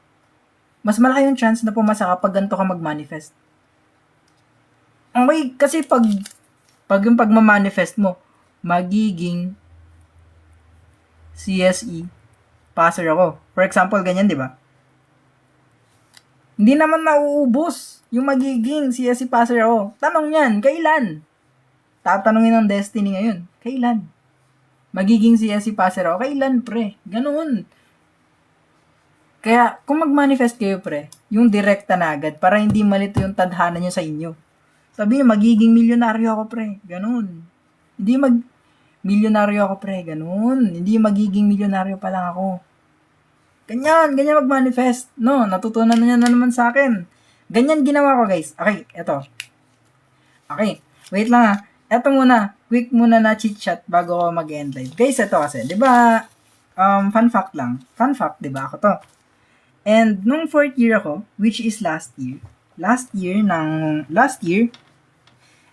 Mas malaki yung chance na pumasa kapag ganito ka mag-manifest. Okay, kasi pag yung pagmamanifest mo, magiging CSE passer ako. For example, ganyan, di ba? Hindi naman nauubos yung magiging CSE passer ako. Tanong yan, kailan? Tatanungin ng Destiny ngayon, kailan? Magiging CSE passer ako, kailan, pre? Ganoon. Kaya, kung mag-manifest kayo, pre, yung direkta na agad, para hindi malito yung tadhana nyo sa inyo. Sabi nyo, magiging milyonaryo ako, pre. Ganun. Hindi milyonaryo ako, pre. Ganun. Hindi magiging milyonaryo pa lang ako. Ganyan mag-manifest. No, natutunan na naman sa akin. Ganyan ginawa ko, guys. Okay, eto. Okay, wait lang ha. Eto muna, quick muna na chit-chat bago ako mag-end live. Guys, eto kasi, di ba, fun fact lang. Fun fact, di ba, ako to. And, nung 4th year ako, which is last year,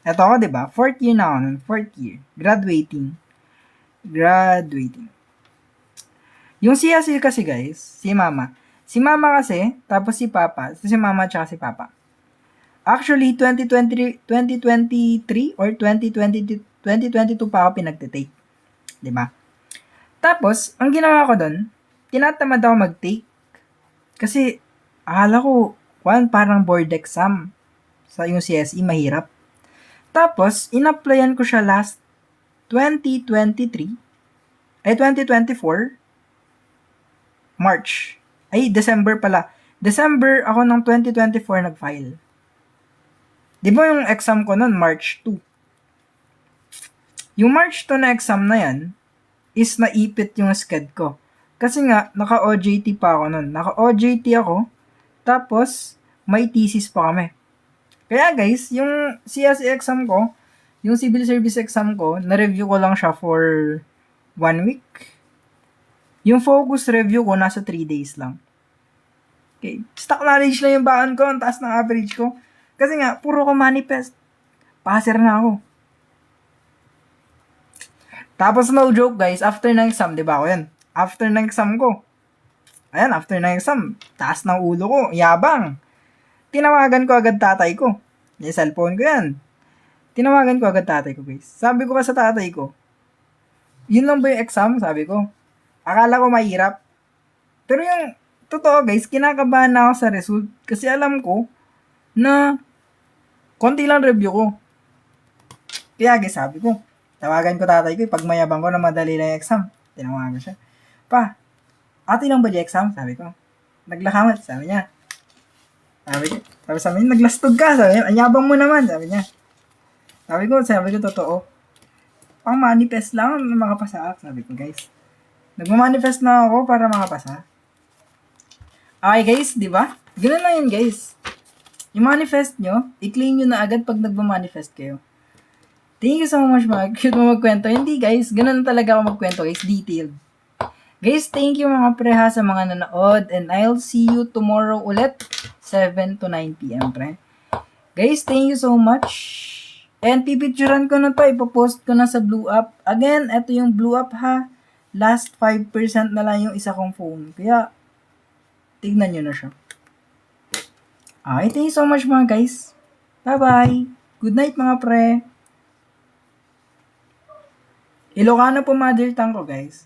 eto ako, di ba, 4th year na ako nun, 4th year, graduating. Yung CSE kasi, guys, si mama kasi, tapos si papa, si mama tsaka si papa. Actually, 2023 or 2022 pa ako pinagtitake. Diba? Tapos, ang ginawa ko doon, tinatamad ako mag-take. Kasi, akala ko, parang board exam. Sa yung CSE, mahirap. Tapos, in-applyan ko siya last 2023, 2024, March. December pala. December ako ng 2024 nag-file. Di ba yung exam ko nun, March 2? Yung March 2 na exam na yan, is naipit yung sked ko. Kasi nga, naka-OJT pa ako nun. Naka-OJT ako, tapos, may thesis pa kami. Kaya guys, yung CSE exam ko, yung civil service exam ko, na-review ko lang siya for 1 week. Yung focus review ko, nasa 3 days lang. Okay. Stock knowledge lang yung baan ko, ang taas ng average ko. Kasi nga, puro ko manifest. Passer na ako. Tapos no joke guys, after ng exam, di ba ako yan? After ng exam ko, after ng exam, taas ng ulo ko, yabang. Tinawagan ko agad tatay ko. Yung cellphone ko yan. Tinawagan ko agad tatay ko, guys. Sabi ko sa tatay ko, yun lang ba yung exam? Sabi ko. Akala ko mahirap. Pero yung totoo, guys, kinakabahan na ako sa result. Kasi alam ko na konti lang review ko. Kaya, guys, sabi ko, tawagan ko tatay ko, pag mayabang ko na madali lang yung exam. Tinawagan siya. Pa, ate lang ba yung exam? Sabi ko. Naglakamot, sabi niya. Sabi sa amin, naglastog ka. Sabi niya, anyabang mo naman. Sabi niya. Sabi ko, totoo. Pang manifest lang na makapasa. Sabi ko, guys. Nagmamanifest na ako para makapasa. Okay, guys, di ba? Ganun lang yun, guys. Yung manifest nyo, i-claim nyo na agad pag nagmamanifest kayo. Thank you so much, cute mo magkwento. Hindi, guys. Ganun talaga ako magkwento, guys. Detailed. Guys, thank you mga preha sa mga nanood. And I'll see you tomorrow ulit. 7 to 9 p.m. pre. Guys, thank you so much. And pipicturean ko na to. Ipopost ko na sa Blue Up. Again, ito yung Blue Up ha. Last 5% na lang yung isa kong phone. Kaya, tignan nyo na siya. Okay, thank you so much mga guys. Bye-bye. Good night mga pre. Ilocano po mother tongue ko guys.